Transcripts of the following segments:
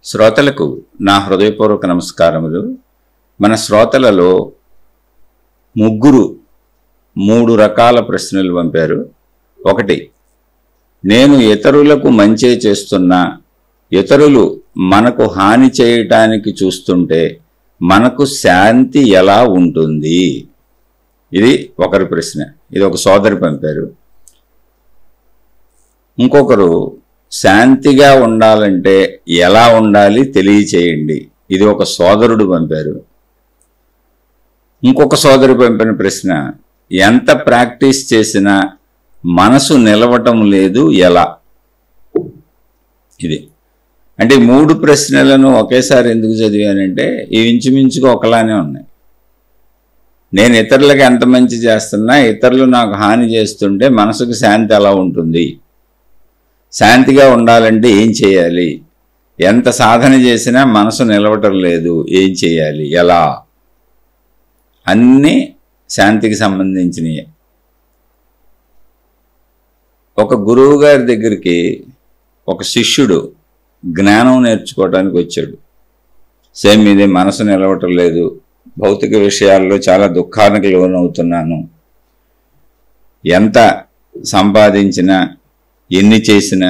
శ్రోతలకు నా హృదయపూర్వక నమస్కారములు. మన శ్రోతలలో ముగ్గురు 3 రకాల ప్రశ్నలు పంపారు. ఒకటి, నేను ఇతరులకు మంచే చేస్తున్నా ఇతరులు మనకు హాని చేయటానికి చూస్తుంటే మనకు శాంతి ఎలా ఉంటుంది? ఇది ఒకరి ప్రశ్న. ఇది ఒక సోదరి పంపారు. ఇంకొకరు, శాంతిగా ఉండాలంటే ఎలా ఉండాలి తెలియచేయండి. ఇది ఒక సోదరుడు పంపారు. ఇంకొక సోదరు పంపిన ప్రశ్న, ఎంత ప్రాక్టీస్ చేసినా మనసు నిలవటం లేదు ఎలా? ఇది అంటే 3 ప్రశ్నలను ఒకేసారి ఎందుకు చదివానంటే ఇవి ఇంచుమించుగా ఒకలానే ఉన్నాయి. నేను ఇతరులకు ఎంత మంచి చేస్తున్నా ఇతరులు నాకు హాని చేస్తుంటే మనసుకు శాంతి ఎలా ఉంటుంది? శాంతిగా ఉండాలంటే ఏం చేయాలి? ఎంత సాధన చేసినా మనసు నిలవటం లేదు, ఏం చేయాలి, ఎలా? అన్నీ శాంతికి సంబంధించినవి. ఒక గురువు గారి దగ్గరికి ఒక శిష్యుడు జ్ఞానం నేర్చుకోవడానికి వచ్చాడు. సేమ్ ఇదే, మనసు నిలవటం లేదు, భౌతిక విషయాల్లో చాలా దుఃఖానికి లోనవుతున్నాను, ఎంత సంపాదించినా ఎన్ని చేసినా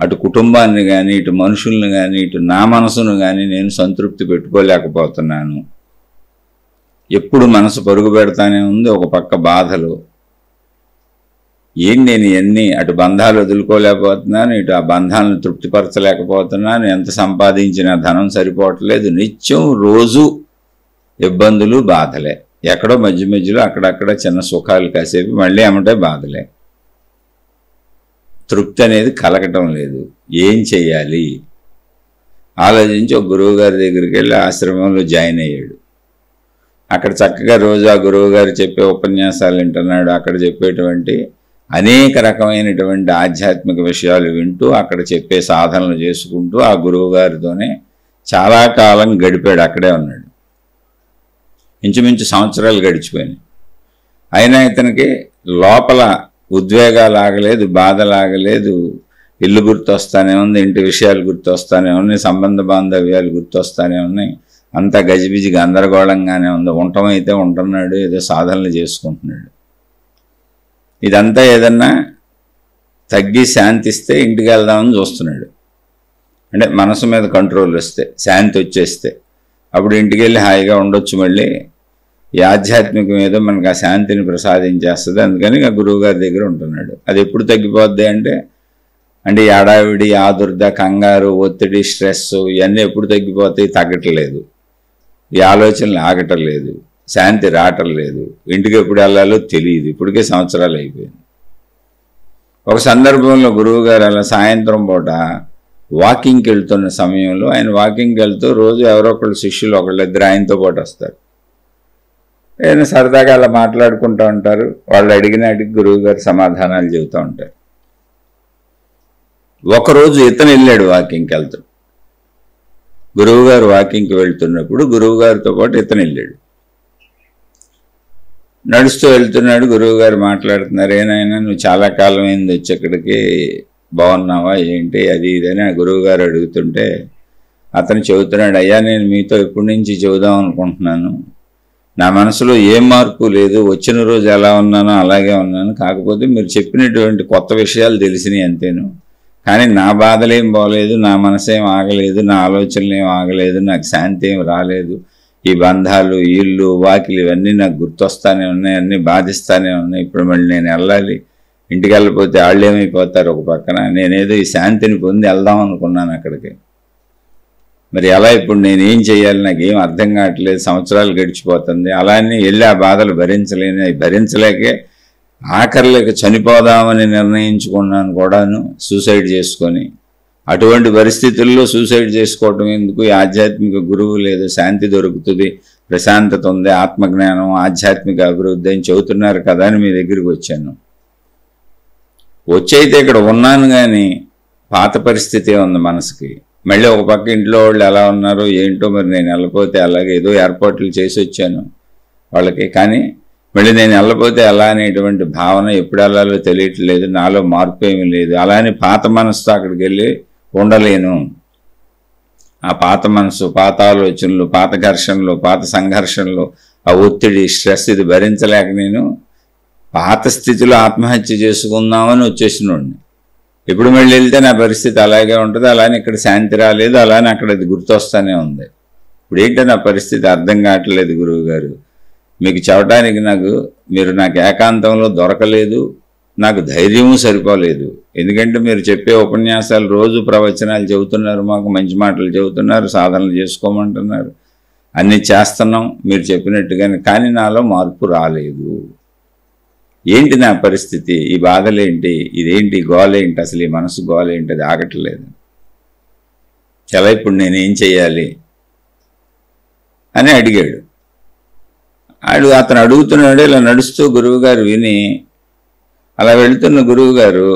అటు కుటుంబాన్ని కానీ ఇటు మనుషుల్ని కానీ ఇటు నా మనసును కానీ నేను సంతృప్తి పెట్టుకోలేకపోతున్నాను. ఎప్పుడు మనసు పరుగు పెడతానే ఉంది, ఒక పక్క బాధలు. నేను ఇవన్నీ అటు బంధాలు వదులుకోలేకపోతున్నాను, ఇటు ఆ బంధాలను తృప్తిపరచలేకపోతున్నాను, ఎంత సంపాదించినా ధనం సరిపోవట్లేదు, నిత్యం రోజు ఇబ్బందులు బాధలే, ఎక్కడో మధ్య మధ్యలో అక్కడక్కడ చిన్న సుఖాలు కాసేపు, మళ్ళీ ఏమంటే బాధలే. తృప్తి అనేది కలగటం లేదు, ఏం చెయ్యాలి? ఆలోచించి ఒక గురువు గారి దగ్గరికి వెళ్ళి ఆశ్రమంలో జాయిన్ అయ్యాడు. అక్కడ చక్కగా రోజు ఆ గురువు గారు చెప్పే ఉపన్యాసాలు వింటున్నాడు. అక్కడ చెప్పేటువంటి అనేక రకమైనటువంటి ఆధ్యాత్మిక విషయాలు వింటూ అక్కడ చెప్పే సాధనలు చేసుకుంటూ ఆ గురువు గారితోనే చాలా కాలం గడిపాడు. అక్కడే ఉన్నాడు. ఇంచుమించు సంవత్సరాలు గడిచిపోయినాయి. అయినా ఇతనికి లోపల ఉద్వేగాలు ఆగలేదు, బాధలు ఆగలేదు. ఇల్లు గుర్తొస్తానే ఉంది, ఇంటి విషయాలు గుర్తొస్తానే ఉన్నాయి, సంబంధ బాంధవ్యాలు గుర్తొస్తానే ఉన్నాయి. అంతా గజిబిజి గందరగోళంగానే ఉంది. ఉండటమైతే ఉంటున్నాడు, ఏదో సాధనలు చేసుకుంటున్నాడు. ఇదంతా ఏదన్నా తగ్గి శాంతిస్తే ఇంటికి వెళ్దామని చూస్తున్నాడు. అంటే మనసు మీద కంట్రోల్ వస్తే, శాంతి వచ్చేస్తే అప్పుడు ఇంటికి వెళ్ళి హాయిగా ఉండొచ్చు. మళ్ళీ ఈ ఆధ్యాత్మికం ఏదో మనకు ఆ శాంతిని ప్రసాదించేస్తుంది. అందుకని ఆ గురువు గారి దగ్గర ఉంటున్నాడు. అది ఎప్పుడు తగ్గిపోద్ది అంటే ఈ ఆడావిడి, ఆదుర్ద, కంగారు, ఒత్తిడి, స్ట్రెస్ ఇవన్నీ ఎప్పుడు తగ్గిపోతాయి? తగ్గట్లేదు. ఈ ఆలోచనలు ఆగటం లేదు, శాంతి రావటం లేదు. ఇంటికి ఎప్పుడు వెళ్ళాలో తెలియదు. ఇప్పటికే సంవత్సరాలు అయిపోయింది. ఒక సందర్భంలో గురువు గారు అలా సాయంత్రం పూట వాకింగ్కి వెళ్తున్న సమయంలో, ఆయన వాకింగ్కి వెళ్తూ రోజు ఎవరో ఒకళ్ళు శిష్యులు ఒకళ్ళిద్దరు ఆయనతో పాటు వస్తారు. ఏదైనా సరదాగా అలా మాట్లాడుకుంటూ ఉంటారు. వాళ్ళు అడిగినాటికి గురువు గారు సమాధానాలు చెబుతూ ఉంటారు. ఒకరోజు ఇతను వెళ్ళాడు వాకింగ్కి వెళ్తూ. గురువు గారు వాకింగ్కి వెళ్తున్నప్పుడు గురువు గారితో పాటు ఇతను వెళ్ళాడు. నడుస్తూ వెళ్తున్నాడు. గురువు గారు మాట్లాడుతున్నారు, ఏనాయనా నువ్వు చాలా కాలం అయింది వచ్చి ఇక్కడికి, బాగున్నావా ఏంటి అది ఇదని గురువు గారు అడుగుతుంటే అతను చెబుతున్నాడు, అయ్యా నేను మీతో ఎప్పటి నుంచి చెబుదాం అనుకుంటున్నాను. నా మనసులో ఏం మార్పు లేదు, వచ్చిన రోజు ఎలా ఉన్నానో అలాగే ఉన్నాను. కాకపోతే మీరు చెప్పినటువంటి కొత్త విషయాలు తెలిసినాయి అంతేను. కానీ నా బాధలేం పోలేదు, నా మనసేం ఆగలేదు, నా ఆలోచనలు ఏం ఆగలేదు, నాకు శాంతి ఏం రాలేదు. ఈ బంధాలు, ఇల్లు, వాకిలు ఇవన్నీ నాకు గుర్తొస్తానే ఉన్నాయి, అన్నీ బాధిస్తానే ఉన్నాయి. ఇప్పుడు మళ్ళీ నేను వెళ్ళాలి, ఇంటికి వెళ్ళిపోతే వాళ్ళు ఏమైపోతారు ఒక పక్కన. నేనేదో ఈ శాంతిని పొంది వెళ్దాం అనుకున్నాను అక్కడికి. మరి ఎలా ఇప్పుడు నేనేం చేయాలి? నాకేం అర్థం కావట్లేదు. సంవత్సరాలు గడిచిపోతుంది. అలానే వెళ్ళి ఆ బాధలు భరించలేకే ఆఖరిలోకి చనిపోదామని నిర్ణయించుకున్నాను కూడాను, సూసైడ్ చేసుకొని. అటువంటి పరిస్థితుల్లో సూసైడ్ చేసుకోవటం ఎందుకు? ఈ ఆధ్యాత్మిక గురువు లేదు, శాంతి దొరుకుతుంది, ప్రశాంతత ఉంది, ఆత్మజ్ఞానం, ఆధ్యాత్మిక అభివృద్ధి అని చెబుతున్నారు కదా అని మీ దగ్గరికి వచ్చాను. వచ్చైతే ఇక్కడ ఉన్నాను, కానీ పాత పరిస్థితి ఉంది మనసుకి. మళ్ళీ ఒక పక్క ఇంట్లో వాళ్ళు ఎలా ఉన్నారో ఏంటో, మరి నేను వెళ్ళిపోతే అలాగే ఏదో ఏర్పాట్లు చేసి వచ్చాను వాళ్ళకి. కానీ మళ్ళీ నేను వెళ్ళిపోతే ఎలా అనేటువంటి భావన, ఎప్పుడు వెళ్ళాలో తెలియట్లేదు, నాలో మార్పు ఏమీ లేదు. అలానే పాత మనసుతో అక్కడికి వెళ్ళి ఉండలేను. ఆ పాత మనసు, పాత ఆలోచనలు, పాత ఘర్షణలు, పాత సంఘర్షణలు, ఆ ఒత్తిడి, స్ట్రెస్ ఇది భరించలేక నేను పాత స్థితిలో ఆత్మహత్య చేసుకుందామని వచ్చేసినోడిని. ఇప్పుడు మళ్ళీ వెళ్తే నా పరిస్థితి అలాగే ఉంటుంది. అలానే ఇక్కడ శాంతి రాలేదు, అలానే అక్కడ అది గుర్తొస్తానే ఉంది. ఇప్పుడు ఏంటో నా పరిస్థితి అర్థం కావట్లేదు గురువుగారు. మీకు చెప్పడానికి మీరు నాకు ఏకాంతంలో దొరకలేదు, నాకు ధైర్యము సరిపోలేదు. ఎందుకంటే మీరు చెప్పే ఉపన్యాసాలు, రోజు ప్రవచనాలు చెబుతున్నారు, మాకు మంచి మాటలు చెబుతున్నారు, సాధనలు చేసుకోమంటున్నారు, అన్నీ చేస్తున్నాం మీరు చెప్పినట్టుగానే. కానీ నాలో మార్పు రాలేదు. ఏంటి నా పరిస్థితి? ఈ బాధలేంటి? ఇదేంటి గోలేంటి? అసలు ఈ మనసు గోలేంటి? అది ఆగట్లేదు. చాలా ఇప్పుడు నేనేం చెయ్యాలి అని అడిగాడు. అతను అడుగుతున్నాడు. ఇలా నడుస్తూ గురువుగారు విని అలా వెళుతున్న గురువుగారు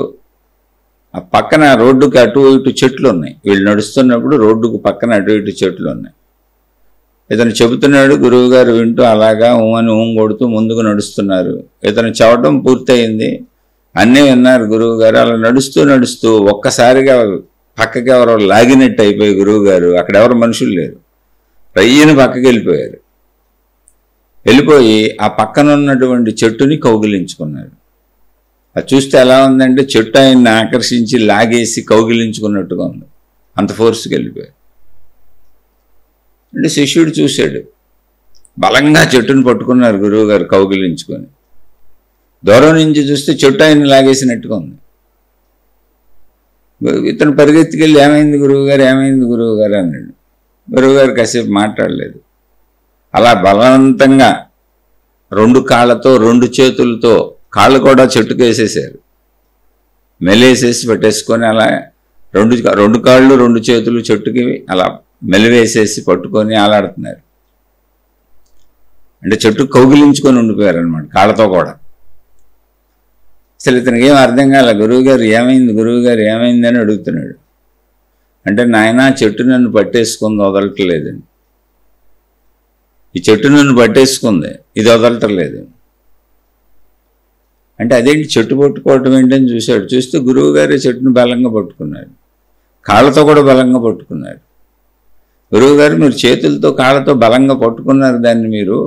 ఆ పక్కన రోడ్డుకి అటు ఇటు చెట్లు ఉన్నాయి. వీళ్ళు నడుస్తున్నప్పుడు రోడ్డుకు పక్కన అటు ఇటు చెట్లు ఉన్నాయి. ఇతను చెబుతున్నాడు, గురువుగారు వింటూ అలాగా అని కొడుతూ ముందుకు నడుస్తున్నారు. ఇతను చెప్పడం పూర్తయింది, అన్నీ విన్నారు గురువుగారు. అలా నడుస్తూ నడుస్తూ ఒక్కసారిగా పక్కకి ఎవరో లాగినట్టు అయిపోయి గురువుగారు, అక్కడ ఎవరు మనుషులు లేరు, రయ్యని పక్కకి వెళ్ళిపోయారు. వెళ్ళిపోయి ఆ పక్కన ఉన్నటువంటి చెట్టుని కౌగిలించుకున్నారు. అది చూస్తే ఎలా ఉందంటే చెట్టు ఆయన్ని ఆకర్షించి లాగేసి కౌగిలించుకున్నట్టుగా ఉంది. అంత ఫోర్స్కి వెళ్ళిపోయారు. అంటే శిష్యుడు చూశాడు, బలంగా చెట్టుని పట్టుకున్నారు గురువుగారు కౌగిలించుకొని. దూరం నుంచి చూస్తే చెట్టు ఆయన్ని లాగేసినట్టుగా ఉంది. ఇతను పరిగెత్తుకెళ్ళి ఏమైంది గురువుగారు, ఏమైంది గురువుగారు అన్నాడు. గురువుగారు కాసేపు మాట్లాడలేదు. అలా బలవంతంగా 2 కాళ్ళతో 2 చేతులతో, కాళ్ళు కూడా చెట్టుకు వేసేసారు, మెలేసేసి పెట్టేసుకొని అలా 2 కాళ్ళు 2 చేతులు చెట్టుకి అలా మెలివేసేసి పట్టుకొని ఆలాడుతున్నారు. అంటే చెట్టు కౌగిలించుకొని ఉండిపోయారు అనమాట, కాళ్ళతో కూడా. అసలు ఇతనికి ఏం అర్థం కాలే. గురువుగారు ఏమైంది, గురువుగారు ఏమైంది అని అడుగుతున్నాడు. అంటే నాయన చెట్టు నన్ను పట్టేసుకుంది, వదలట్లేదండి. ఈ చెట్టు నన్ను పట్టేసుకుంది, ఇది వదలటలేదు. అంటే అదేంటి చెట్టు పట్టుకోవటం ఏంటని చూశాడు. చూస్తే గురువుగారే చెట్టును బలంగా పట్టుకున్నారు, కాళ్ళతో కూడా బలంగా పట్టుకున్నారు. గురువుగారు మీరు చేతులతో కాళ్ళతో బలంగా పట్టుకున్నారు దాన్ని, మీరు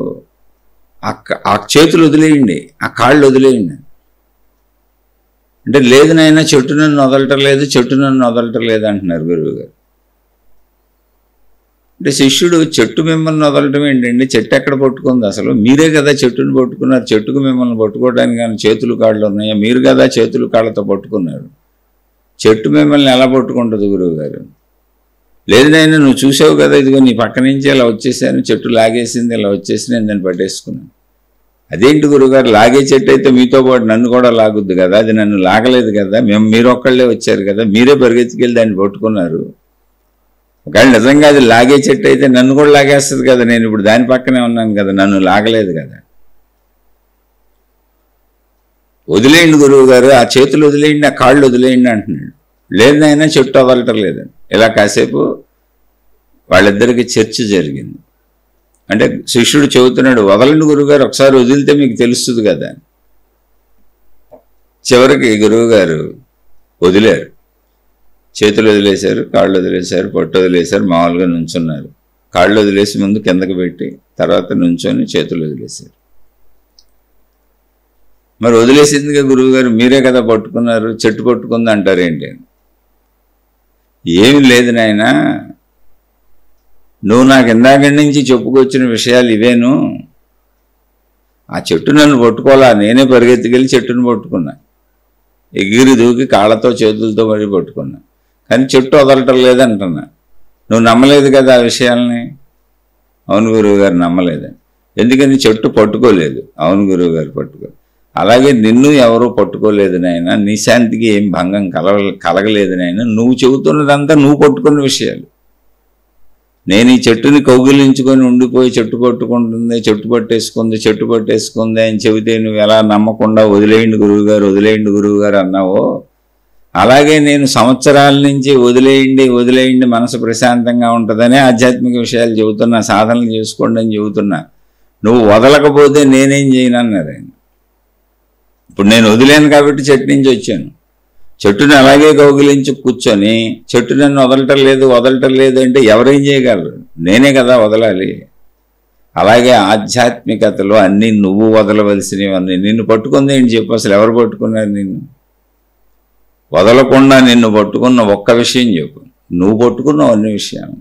ఆ చేతులు వదిలేయండి, ఆ కాళ్ళు వదిలేయండి. అంటే లేదు నాయన చెట్టు నన్ను వదలటలేదు, చెట్టు నన్ను వదలటలేదు అంటున్నారు గురువుగారు. అంటే శిష్యుడు చెట్టు మిమ్మల్ని వదలటం ఏంటండి, చెట్టు ఎక్కడ పట్టుకుంది? అసలు మీరే కదా చెట్టును పట్టుకున్నారు. చెట్టుకు మిమ్మల్ని పట్టుకోవడానికి కానీ చేతులు కాళ్ళు ఉన్నాయా? మీరు కదా చేతులు కాళ్ళతో పట్టుకున్నారు. చెట్టు మిమ్మల్ని ఎలా పట్టుకుంటుంది గురువుగారు? లేదు నాయన నువ్వు చూసావు కదా, ఇదిగో నీ పక్క నుంచి ఇలా వచ్చేసాను, చెట్టు లాగేసింది, ఇలా వచ్చేసి నేను దాన్ని పట్టేసుకున్నాను. అదేంటి గురువుగారు, లాగే చెట్టు అయితే మీతో పాటు నన్ను కూడా లాగుద్ది కదా, అది నన్ను లాగలేదు కదా, మీరు ఒక్కళ్ళే వచ్చారు కదా, మీరే పరిగెత్తుకెళ్ళి దాన్ని పట్టుకున్నారు. ఒకవేళ నిజంగా అది లాగే చెట్టు అయితే నన్ను కూడా లాగేస్తుంది కదా, నేను ఇప్పుడు దాని పక్కనే ఉన్నాను కదా, నన్ను లాగలేదు కదా. వదిలేయండి గురువుగారు, ఆ చేతులు వదిలేయండి, ఆ కాళ్ళు వదిలేయండి అంటున్నాడు. లేదైనా చెట్టు వదలటం లేదండి. ఇలా కాసేపు వాళ్ళిద్దరికి చర్చ జరిగింది. అంటే శిష్యుడు చెబుతున్నాడు, వదలండి గురువుగారు, ఒకసారి వదిలితే మీకు తెలుస్తుంది కదా. చివరికి గురువుగారు వదిలేరు, చేతులు వదిలేశారు, కాళ్ళు వదిలేశారు, పట్టు వదిలేశారు, మామూలుగా నుంచున్నారు. కాళ్ళు వదిలేసి ముందు కిందకి పెట్టి తర్వాత నుంచొని చేతులు వదిలేశారు. మరి వదిలేసిందిగా గురువుగారు, మీరే కదా పట్టుకున్నారు, చెట్టు పట్టుకుంది అంటారేంటి? ఏమి లేదు నాయన, నువ్వు నాకు ఇందాక నుంచి చెప్పుకొచ్చిన విషయాలు ఇవేను. ఆ చెట్టు నన్ను పట్టుకోవాలా, నేనే పరిగెత్తుకెళ్ళి చెట్టును పట్టుకున్నా, ఎగిరి దూకి కాళ్ళతో చేతులతో పడి పట్టుకున్నా, కానీ చెట్టు వదలటం లేదంటున్నా. నువ్వు నమ్మలేదు కదా ఆ విషయాల్ని. అవును గురువుగారు నమ్మలేదని. ఎందుకని? చెట్టు పట్టుకోలేదు. అవును గురువుగారు పట్టుకోలేదు. అలాగే నిన్ను ఎవరూ పట్టుకోలేదు నాయన, నీ శాంతికి ఏం భంగం కలగలేదు నాయన. నువ్వు చెబుతున్నదంతా నువ్వు పట్టుకున్న విషయాలు. నేను ఈ చెట్టుని కౌగిలించుకొని ఉండిపోయి చెట్టు పట్టుకుంటుంది, చెట్టు పట్టేసుకుంది అని చెబితే నువ్వు ఎలా నమ్మకుండా వదిలేయండి గురువుగారు, వదిలేయండి గురువుగారు అన్నావో, అలాగే నేను సంవత్సరాల నుంచి వదిలేయండి మనసు ప్రశాంతంగా ఉంటుందనే ఆధ్యాత్మిక విషయాలు చెబుతున్నా, సాధనలు చేసుకోండి అని చెబుతున్నా. నువ్వు వదలకపోతే నేనేం చేయను అన్నారు ఆయన. ఇప్పుడు నేను వదిలేను కాబట్టి చెట్టు నుంచి వచ్చాను. చెట్టుని అలాగే కౌగిలించి కూర్చొని చెట్టు నన్ను వదలటం లేదు అంటే ఎవరేం చేయగలరు? నేనే కదా వదలాలి. అలాగే ఆధ్యాత్మికతలో అన్నీ నువ్వు వదలవలసినవన్నీ. నిన్ను పట్టుకుంది ఏంటి చెప్పు? అసలు ఎవరు పట్టుకున్నారు నిన్ను? వదలకుండా నిన్ను పట్టుకున్న ఒక్క విషయం చెప్పు. నువ్వు పట్టుకున్నావు అన్ని విషయాలు.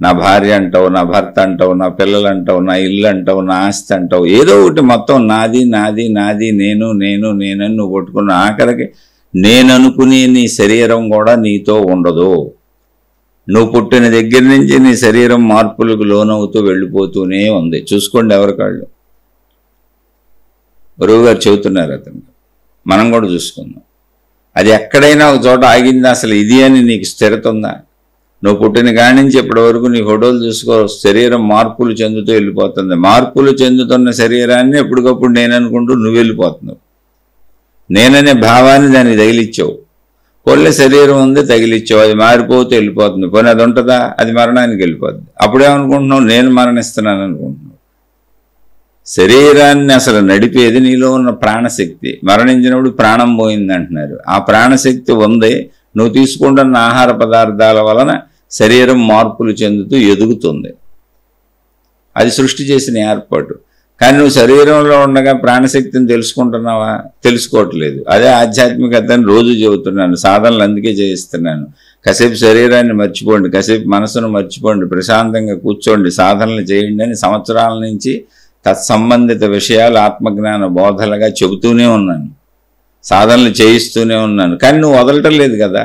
నా భార్య అంటావు, నా భర్త అంటావు, నా పిల్లలు అంటావు, నా ఇల్లు అంటావు, నా ఆస్తి అంటావు, ఏదో ఒకటి మొత్తం నాది నాది నాది నేనని నువ్వు పట్టుకున్న. ఆఖరికి నేననుకునే నీ శరీరం కూడా నీతో ఉండదు. నువ్వు పుట్టిన దగ్గర నుంచి నీ శరీరం మార్పులకు లోనవుతూ వెళ్ళిపోతూనే ఉంది. చూసుకోండి ఎవరికాళ్ళు. గురువుగారు చెబుతున్నారు అతను, మనం కూడా చూసుకుందాం. అది ఎక్కడైనా ఒక చోట ఆగిందా? అసలు ఇది అని నీకు స్థిరత ఉందా? నువ్వు పుట్టిన కాడి నుంచి ఇప్పటి వరకు నీ ఫోటోలు చూసుకో, శరీరం మార్పులు చెందుతూ వెళ్ళిపోతుంది. మార్పులు చెందుతున్న శరీరాన్ని ఎప్పటికప్పుడు నేననుకుంటూ నువ్వు వెళ్ళిపోతున్నావు. నేననే భావాన్ని దాన్ని తగిలిచ్చావు. కొల్ల శరీరం ఉంది, తగిలిచ్చావు, అది మారిపోతూ వెళ్ళిపోతుంది. పోనీ అది ఉంటుందా? అది మరణానికి వెళ్ళిపోతుంది. అప్పుడేమనుకుంటున్నావు? నేను మరణిస్తున్నాను అనుకుంటున్నావు. శరీరాన్ని అసలు నడిపేది నీలో ఉన్న ప్రాణశక్తి. మరణించినప్పుడు ప్రాణం పోయింది అంటున్నారు. ఆ ప్రాణశక్తి ఉంది. నువ్వు తీసుకుంటున్న ఆహార పదార్థాల వలన శరీరం మార్పులు చెందుతూ ఎదుగుతుంది. అది సృష్టి చేసిన ఏర్పాటు. కానీ నువ్వు శరీరంలో ఉండగా ప్రాణశక్తిని తెలుసుకుంటున్నావా? తెలుసుకోవట్లేదు. అదే ఆధ్యాత్మికతని రోజు చెబుతున్నాను, సాధనలు అందుకే చేయిస్తున్నాను. కాసేపు శరీరాన్ని మర్చిపోండి, కాసేపు మనసును మర్చిపోండి, ప్రశాంతంగా కూర్చోండి, సాధనలు చేయండి అని సంవత్సరాల నుంచి తత్సంబంధిత విషయాలు ఆత్మజ్ఞాన బోధలుగా చెబుతూనే ఉన్నాను, సాధనలు చేయిస్తూనే ఉన్నాను. కానీ నువ్వు వదలటం లేదు కదా.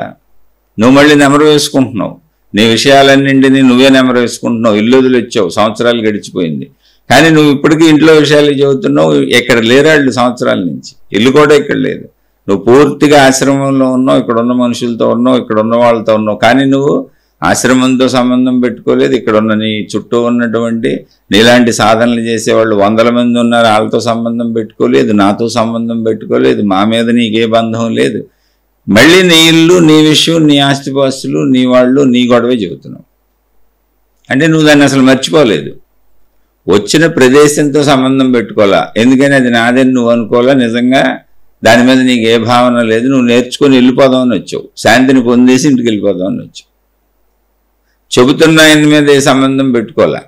నువ్వు మళ్ళీ నెమరు వేసుకుంటున్నావు. నీ విషయాలన్నింటినీ నువ్వే నెమరు వేసుకుంటున్నావు. ఇల్లు వదిలిచ్చావు, సంవత్సరాలు గడిచిపోయింది. కానీ నువ్వు ఇప్పటికీ ఇంట్లో విషయాలు చెబుతున్నావు. ఇక్కడ లేరాళ్ళు సంవత్సరాల నుంచి. ఇల్లు కూడా ఇక్కడ లేదు. నువ్వు పూర్తిగా ఆశ్రమంలో ఉన్నావు, ఇక్కడ ఉన్న మనుషులతో ఉన్నావు, ఇక్కడ ఉన్న వాళ్ళతో ఉన్నావు. కానీ నువ్వు ఆశ్రమంతో సంబంధం పెట్టుకోలేదు. ఇక్కడ ఉన్న నీ చుట్టూ ఉన్నటువంటి నీలాంటి సాధనలు చేసేవాళ్ళు 100 మంది ఉన్నారు, వాళ్ళతో సంబంధం పెట్టుకోలేదు, నాతో సంబంధం పెట్టుకోలేదు, మా మీద నీకే బంధం లేదు. మళ్ళీ నీ ఇల్లు, నీ విషయం, నీ ఆస్తిపాస్తులు, నీ వాళ్ళు, నీ గొడవే చెబుతున్నావు. అంటే నువ్వు దాన్ని అసలు మర్చిపోలేదు. వచ్చిన ప్రదేశంతో సంబంధం పెట్టుకోవాలా. ఎందుకని అది నాదని నువ్వు అనుకోవాలా. నిజంగా దాని మీద నీకు ఏ భావన లేదు. నువ్వు నేర్చుకొని వెళ్ళిపోదామని వచ్చావు, శాంతిని పొందేసి ఇంటికి వెళ్ళిపోదామని వచ్చావు. చెబుతున్న ఆయన మీద ఏ సంబంధం పెట్టుకోవాలా.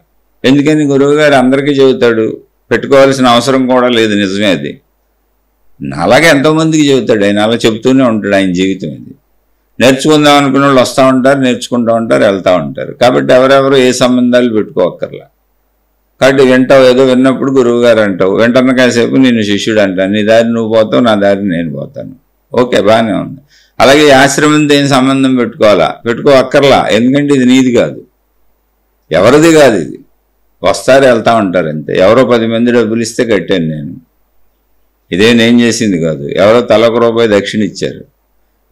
ఎందుకని గురువుగారు అందరికీ చెబుతాడు, పెట్టుకోవాల్సిన అవసరం కూడా లేదు. నిజమే అది. అలాగే ఎంతోమందికి చెబుతాడు ఆయన, అలా చెబుతూనే ఉంటాడు. ఆయన జీవితం ఇది. నేర్చుకుందాం అనుకున్న వాళ్ళు వస్తూ ఉంటారు, నేర్చుకుంటూ ఉంటారు, వెళ్తూ ఉంటారు. కాబట్టి ఎవరెవరు ఏ సంబంధాలు పెట్టుకోక్కర్లా. కాబట్టి వింటావు, ఏదో విన్నప్పుడు గురువుగారు అంటావు, వెంటనే కాసేపు నేను శిష్యుడు అంటాను. నీ దారి నువ్వు పోతావు, నా దారి నేను పోతాను. ఓకే, బాగానే ఉంది. అలాగే ఆశ్రమంతో ఏం సంబంధం పెట్టుకోక్కర్లా. ఎందుకంటే ఇది నీది కాదు, ఎవరిది కాదు. ఇది వస్తారు, వెళ్తా ఉంటారు అంతే. ఎవరో 10 మంది డబ్బులు ఇస్తే కట్టాను నేను. ఇదే నేను చేసింది కాదు. ఎవరో తలకు రూపాయి దక్షిణ ఇచ్చారు.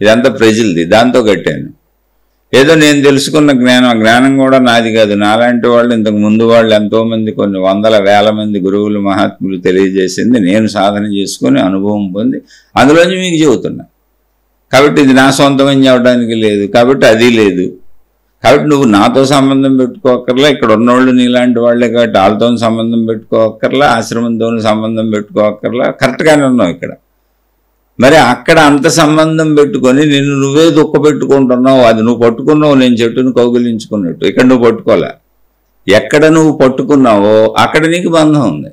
ఇదంతా ప్రజలది, దాంతో కట్టాను. ఏదో నేను తెలుసుకున్న జ్ఞానం, ఆ జ్ఞానం కూడా నాది కాదు. నాలాంటి వాళ్ళు, ఇంతకు ముందు వాళ్ళు ఎంతోమంది, కొన్ని వందల వేల మంది గురువులు మహాత్ములు తెలియజేసింది నేను సాధన చేసుకుని అనుభవం పొంది అందులోంచి మీకు చెబుతున్నా. కాబట్టి ఇది నా సొంతమని చెప్పడానికి లేదు, కాబట్టి అది లేదు. కాబట్టి నువ్వు నాతో సంబంధం పెట్టుకోక్కర్లా. ఇక్కడ ఉన్నవాళ్ళు నీలాంటి వాళ్ళే కాబట్టి వాళ్ళతో సంబంధం పెట్టుకోక్కర్లా, ఆశ్రమంతో సంబంధం పెట్టుకోక్కర్లా. కరెక్ట్గానే ఉన్నావు ఇక్కడ. మరి అక్కడ అంత సంబంధం పెట్టుకొని నిన్ను నువ్వే దుఃఖ పెట్టుకుంటున్నావు. అది నువ్వు పట్టుకున్నావు, నేను చెట్టును కౌగిలించుకున్నట్టు. ఇక్కడ నువ్వు పట్టుకోలే. ఎక్కడ నువ్వు పట్టుకున్నావో అక్కడ నీకు బంధం ఉంది.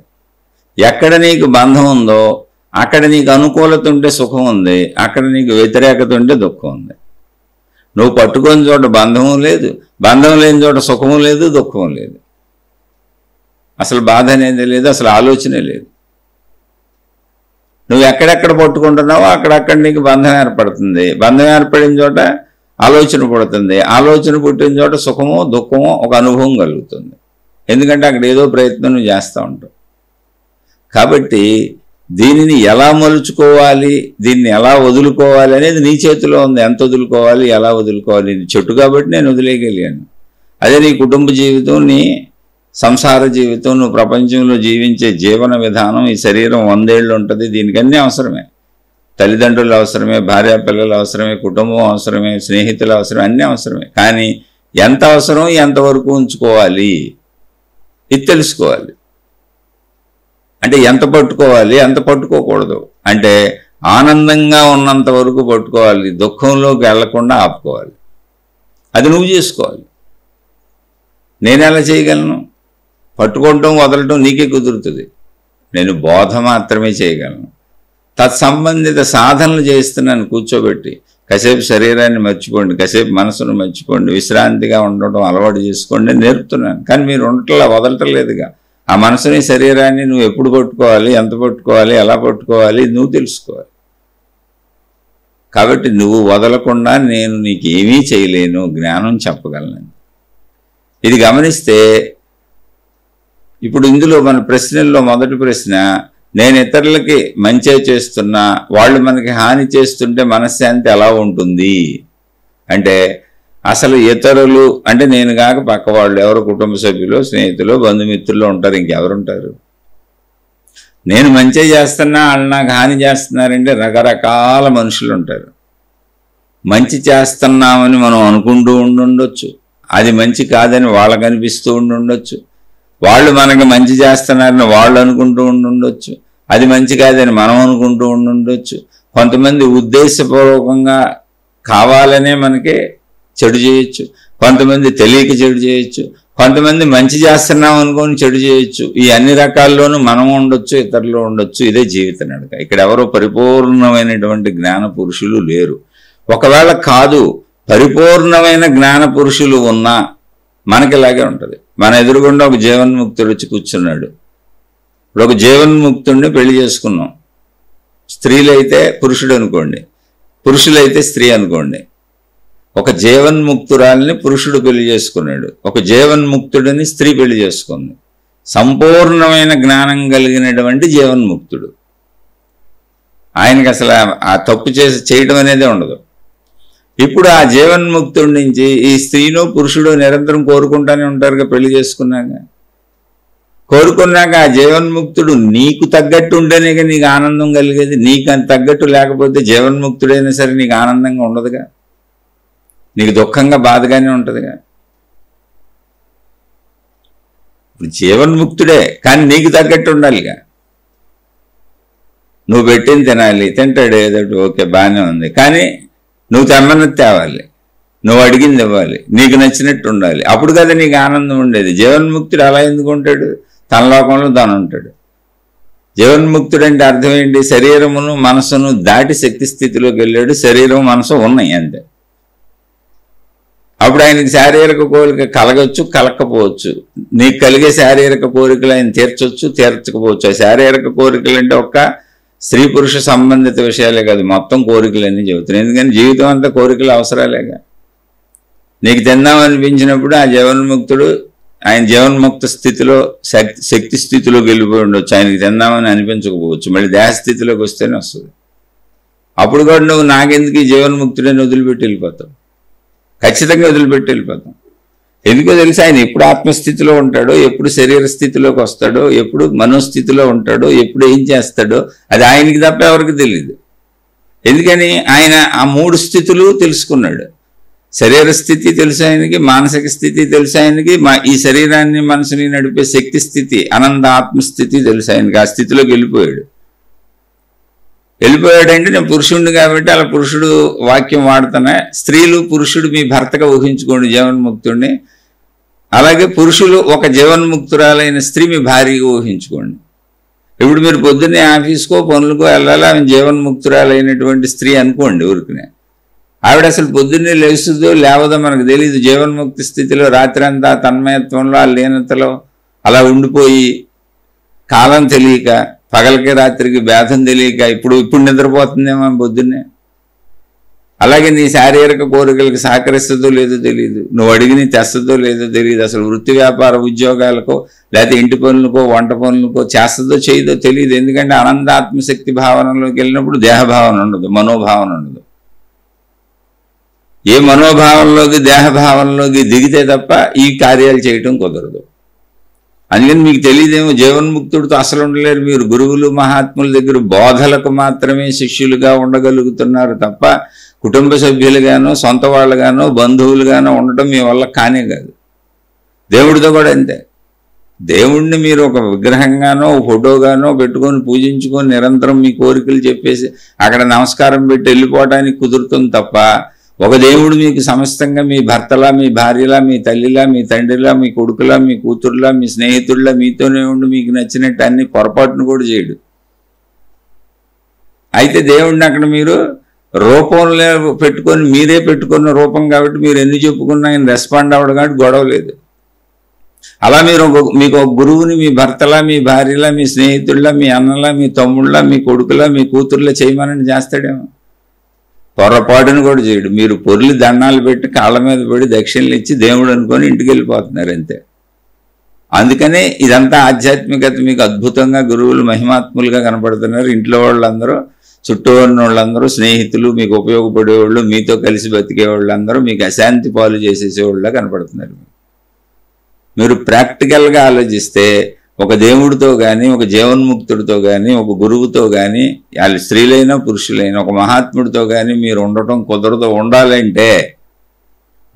ఎక్కడ నీకు బంధం ఉందో అక్కడ నీకు అనుకూలత ఉంటే సుఖం ఉంది, అక్కడ నీకు వ్యతిరేకత ఉంటే దుఃఖం ఉంది. నువ్వు పట్టుకొని చోట బంధము లేదు, బంధం లేని చోట సుఖము లేదు, దుఃఖం లేదు. అసలు బాధ అనేది లేదు, అసలు ఆలోచనే లేదు. నువ్వు ఎక్కడెక్కడ పట్టుకుంటున్నావో అక్కడక్కడ నీకు బంధం ఏర్పడుతుంది. బంధం ఏర్పడిన చోట ఆలోచన పుడుతుంది. ఆలోచన పుట్టిన చోట సుఖమో దుఃఖమో ఒక అనుభవం కలుగుతుంది. ఎందుకంటే అక్కడ ఏదో ప్రయత్నం నువ్వు చేస్తూ ఉంటావు. కాబట్టి దీనిని ఎలా మలుచుకోవాలి, దీన్ని ఎలా వదులుకోవాలి అనేది నీ చేతిలో ఉంది. ఎంత వదులుకోవాలి, ఎలా వదులుకోవాలి. చెట్టు కాబట్టి నేను వదిలేయగలిగాను. అదే నీ కుటుంబ జీవితం, నీ సంసార జీవితం, నువ్వు ప్రపంచంలో జీవించే జీవన విధానం, ఈ శరీరం 100 ఏళ్ళు ఉంటుంది. దీనికి అన్నీ అవసరమే. తల్లిదండ్రులు అవసరమే, భార్య పిల్లలు అవసరమే, కుటుంబం అవసరమే, స్నేహితులు అవసరమే, అన్నీ అవసరమే. కానీ ఎంత అవసరం, ఎంతవరకు ఉంచుకోవాలి ఇది తెలుసుకోవాలి. అంటే ఎంత పట్టుకోవాలి, ఎంత పట్టుకోకూడదు. అంటే ఆనందంగా ఉన్నంత వరకు పట్టుకోవాలి, దుఃఖంలోకి వెళ్లకుండా ఆపుకోవాలి. అది నువ్వు చేసుకోవాలి. నేను ఎలా చేయగలను? పట్టుకోవటం వదలటం నీకే కుదురుతుంది. నేను బోధ మాత్రమే చేయగలను. తత్సంబంధిత సాధనలు చేస్తున్నాను కూర్చోబెట్టి. కాసేపు శరీరాన్ని మర్చిపోండి, కాసేపు మనసును మర్చిపోండి, విశ్రాంతిగా ఉండటం అలవాటు చేసుకోండి నేర్పుతున్నాను. కానీ మీరు ఉండటంలా వదలటలేదుగా. ఆ మనసుని శరీరాన్ని నువ్వు ఎప్పుడు పట్టుకోవాలి, ఎంత పట్టుకోవాలి, ఎలా పట్టుకోవాలి నువ్వు తెలుసుకోవాలి. కాబట్టి నువ్వు వదలకుండా నేను నీకు ఏమీ చేయలేను, జ్ఞానం చెప్పగలను. ఇది గమనిస్తే ఇప్పుడు ఇందులో మన ప్రశ్నల్లో మొదటి ప్రశ్న, నేను ఇతరులకి మంచి చేస్తున్నా, వాళ్ళు మనకి హాని చేస్తుంటే మనశ్శాంతి ఎలా ఉంటుంది అంటే, అసలు ఇతరులు అంటే నేను కాక పక్క వాళ్ళు ఎవరు, కుటుంబ సభ్యులు, స్నేహితులు, బంధుమిత్రులు ఉంటారు, ఇంకెవరుంటారు? నేను మంచి చేస్తున్నా వాళ్ళు నాకు హాని చేస్తున్నారంటే రకరకాల మనుషులు ఉంటారు. మంచి చేస్తున్నామని మనం అనుకుంటూ ఉండొచ్చు, అది మంచి కాదని వాళ్ళకు అనిపిస్తూ ఉండొచ్చు. వాళ్ళు మనకి మంచి చేస్తున్నారని వాళ్ళు అనుకుంటూ ఉండొచ్చు, అది మంచి కాదని మనం అనుకుంటూ ఉండొచ్చు. కొంతమంది ఉద్దేశపూర్వకంగా కావాలనే మనకి చెడు చేయొచ్చు, కొంతమంది తెలియక చెడు చేయొచ్చు, కొంతమంది మంచి చేస్తున్నాం అనుకొని చెడు చేయొచ్చు. ఈ అన్ని రకాల్లోనూ మనం ఉండొచ్చు, ఇతరులు ఉండొచ్చు. ఇదే జీవిత నడక. ఇక్కడ ఎవరో పరిపూర్ణమైనటువంటి జ్ఞాన పురుషులు లేరు. ఒకవేళ కాదు, పరిపూర్ణమైన జ్ఞాన పురుషులు ఉన్నా మనకి ఇలాగే ఉంటుంది. మన ఎదురుగుండా ఒక జీవన్ముక్తుడు వచ్చి కూర్చున్నాడు. ఇప్పుడు ఒక జీవన్ముక్తుడిని పెళ్లి చేసుకున్నాం. స్త్రీలైతే పురుషుడు అనుకోండి, పురుషులైతే స్త్రీ అనుకోండి. ఒక జీవన్ముక్తురాల్ని పురుషుడు పెళ్లి చేసుకున్నాడు, ఒక జీవన్ముక్తుడిని స్త్రీ పెళ్లి చేసుకుంది. సంపూర్ణమైన జ్ఞానం కలిగినటువంటి జీవన్ముక్తుడు. ఆయనకి అసలు ఆ తప్పు చేయడం అనేదే ఉండదు. ఇప్పుడు ఆ జీవన్ముక్తుడి నుంచి ఈ స్త్రీను పురుషుడు నిరంతరం కోరుకుంటానే ఉంటారుగా పెళ్లి చేసుకున్నాక. కోరుకున్నాక ఆ జీవన్ముక్తుడు నీకు తగ్గట్టు ఉంటేనే నీకు ఆనందం కలిగేది. నీకు అంత తగ్గట్టు లేకపోతే జీవన్ముక్తుడైనా సరే నీకు ఆనందంగా ఉండదుగా, నీకు దుఃఖంగా బాధగానే ఉంటుందిగా. ఇప్పుడు జీవన్ముక్తుడే, కానీ నీకు తగ్గట్టు ఉండాలిగా. నువ్వు పెట్టింది తినాలి, తింటాడు ఏదో ఓకే బాగానే ఉంది, కానీ నువ్వు తెమ్మన్నది తేవాలి, నువ్వు అడిగింది ఇవ్వాలి, నీకు నచ్చినట్టు ఉండాలి. అప్పుడు కదా నీకు ఆనందం ఉండేది. జీవన్ముక్తుడు అలా ఎందుకు ఉంటాడు? తన లోకంలో తాను ఉంటాడు. జీవన్ముక్తుడు అంటే అర్థం ఏంటి? శరీరమును మనసును దాటి శక్తి స్థితిలోకి వెళ్ళాడు. శరీరం మనసు ఉన్నాయి అంతే. అప్పుడు ఆయనకి శారీరక కోరిక కలగచ్చు, కలగకపోవచ్చు. నీకు కలిగే శారీరక కోరికలు ఆయన తీర్చొచ్చు, తీర్చకపోవచ్చు. ఆ శారీరక కోరికలు అంటే ఒక్క స్త్రీ పురుష సంబంధిత విషయాలే కాదు, మొత్తం కోరికలన్నీ చెబుతున్నాయి. ఎందుకని జీవితం అంతా కోరికలు అవసరాలేగా. నీకు తిందామనిపించినప్పుడు ఆ జీవన్ముక్తుడు ఆయన జీవన్ముక్త స్థితిలో శక్తి స్థితిలోకి వెళ్ళిపోయి ఉండొచ్చు. ఆయనకి తిందామని అనిపించకపోవచ్చు, మళ్ళీ దేహస్థితిలోకి వస్తేనే వస్తుంది. అప్పుడు కూడా నువ్వు నాకెందుకు ఈ జీవన్ముక్తుడని వదిలిపెట్టి వెళ్ళిపోతావు, ఖచ్చితంగా వదిలిపెట్టి వెళ్ళిపోతాం. ఎందుకో తెలుసు, ఆయన ఎప్పుడు ఆత్మస్థితిలో ఉంటాడో, ఎప్పుడు శరీర స్థితిలోకి వస్తాడో, ఎప్పుడు మనోస్థితిలో ఉంటాడో, ఎప్పుడు ఏం చేస్తాడో అది ఆయనకి తప్ప ఎవరికి తెలియదు. ఎందుకని ఆయన ఆ మూడు స్థితులు తెలుసుకున్నాడు. శరీర స్థితి తెలుసు ఆయనకి, మానసిక స్థితి తెలుసు ఆయనకి, ఈ శరీరాన్ని మనసుని నడిపే శక్తి స్థితి అనంత ఆత్మస్థితి తెలుసు ఆయనకి. ఆ స్థితిలోకి వెళ్ళిపోయాడంటే నేను పురుషుడిని కాబట్టి అలా పురుషుడు వాక్యం వాడుతున్నా. స్త్రీలు పురుషుడు మీ భర్తగా ఊహించుకోండి జీవన్ముక్తుడిని. అలాగే పురుషులు ఒక జీవన్ముక్తురాలైన స్త్రీ మీ భార్యగా ఊహించుకోండి. ఇప్పుడు మీరు పొద్దున్నే ఆఫీస్కో పనులకో వెళ్ళాలి, ఆమె జీవన్ముక్తురాలైనటువంటి స్త్రీ అనుకోండి ఊరికనే. ఆవిడ అసలు పొద్దున్నే లేస్తుందో లేవదో మనకు తెలియదు. జీవన్ముక్తి స్థితిలో రాత్రి అంతా తన్మయత్వంలో ఆ లీనతలో అలా ఉండిపోయి కాలం తెలియక, పగలకి రాత్రికి భేదం తెలియక ఇప్పుడు నిద్రపోతుందేమో పొద్దున్నే. అలాగే నీ శారీరక కోరికలకు సహకరిస్తుందో లేదో తెలియదు, నువ్వు అడిగిని తెస్తుందో లేదో తెలియదు. అసలు వృత్తి వ్యాపార ఉద్యోగాలకో లేకపోతే ఇంటి పనులకో వంట పనులకో చేస్తుందో చేయదో తెలియదు. ఎందుకంటే అనంతాత్మశక్తి భావనలోకి వెళ్ళినప్పుడు దేహభావన ఉండదు, మనోభావన ఉండదు. ఏ మనోభావంలోకి దేహభావంలోకి దిగితే తప్ప ఈ కార్యాలు చేయటం కుదరదు. అందుకని మీకు తెలియదేమో, జీవన్ముక్తుడితో అసలు ఉండలేరు మీరు. గురువులు మహాత్ముల దగ్గర బోధలకు మాత్రమే శిష్యులుగా ఉండగలుగుతున్నారు తప్ప కుటుంబ సభ్యులుగానో సొంత వాళ్ళగానో బంధువులుగానో ఉండటం మీ వల్ల కానే కాదు. దేవుడితో కూడా అంతే. దేవుణ్ణి మీరు ఒక విగ్రహంగానో ఫోటోగానో పెట్టుకొని పూజించుకొని నిరంతరం మీ కోరికలు చెప్పేసి అక్కడ నమస్కారం పెట్టి వెళ్ళిపోవడానికి కుదురుతుంది తప్ప, ఒక దేవుడు మీకు సమస్తంగా మీ భర్తలా, మీ భార్యలా, మీ తల్లిలా, మీ తండ్రిలా, మీ కొడుకులా, మీ కూతురులా, మీ స్నేహితుడిలా మీతోనే ఉండి మీకు నచ్చినట్టు అన్ని పొరపాటును కూడా చేయడు. అయితే దేవుడిని అక్కడ మీరు రూపంలో పెట్టుకొని మీరే పెట్టుకున్న రూపం కాబట్టి మీరు ఎన్ని చెప్పుకున్నా ఆయన రెస్పాండ్ అవ్వడం కాబట్టి గొడవ లేదు. అలా మీరు మీకు ఒక గురువుని మీ భర్తలా, మీ భార్యలా, మీ స్నేహితుడిలా, మీ అన్నలా, మీ తమ్ముళ్ళ, మీ కొడుకులా, మీ కూతురులా చేయమని చేస్తాడేమో, పొరపాటును కూడా చేయడు. మీరు పొర్లి దండాలు పెట్టి కాళ్ళ మీద పడి దక్షిణలు ఇచ్చి దేవుడు అనుకొని ఇంటికి వెళ్ళిపోతున్నారు అంతే. అందుకనే ఇదంతా ఆధ్యాత్మికత మీకు అద్భుతంగా గురువులు మహిమాత్ములుగా కనపడుతున్నారు. ఇంట్లో వాళ్ళందరూ, చుట్టూ ఉన్న వాళ్ళందరూ, స్నేహితులు, మీకు ఉపయోగపడేవాళ్ళు, మీతో కలిసి బతికేవాళ్ళందరూ మీకు అశాంతి పాలు చేసేసేవాళ్ళ కనపడుతున్నారు. మీరు ప్రాక్టికల్గా ఆలోచిస్తే ఒక దేవుడితో కానీ, ఒక జీవన్ముక్తుడితో కానీ, ఒక గురువుతో కానీ, వాళ్ళు స్త్రీలైనా పురుషులైనా ఒక మహాత్ముడితో కానీ మీరు ఉండటం కుదరదు. ఉండాలంటే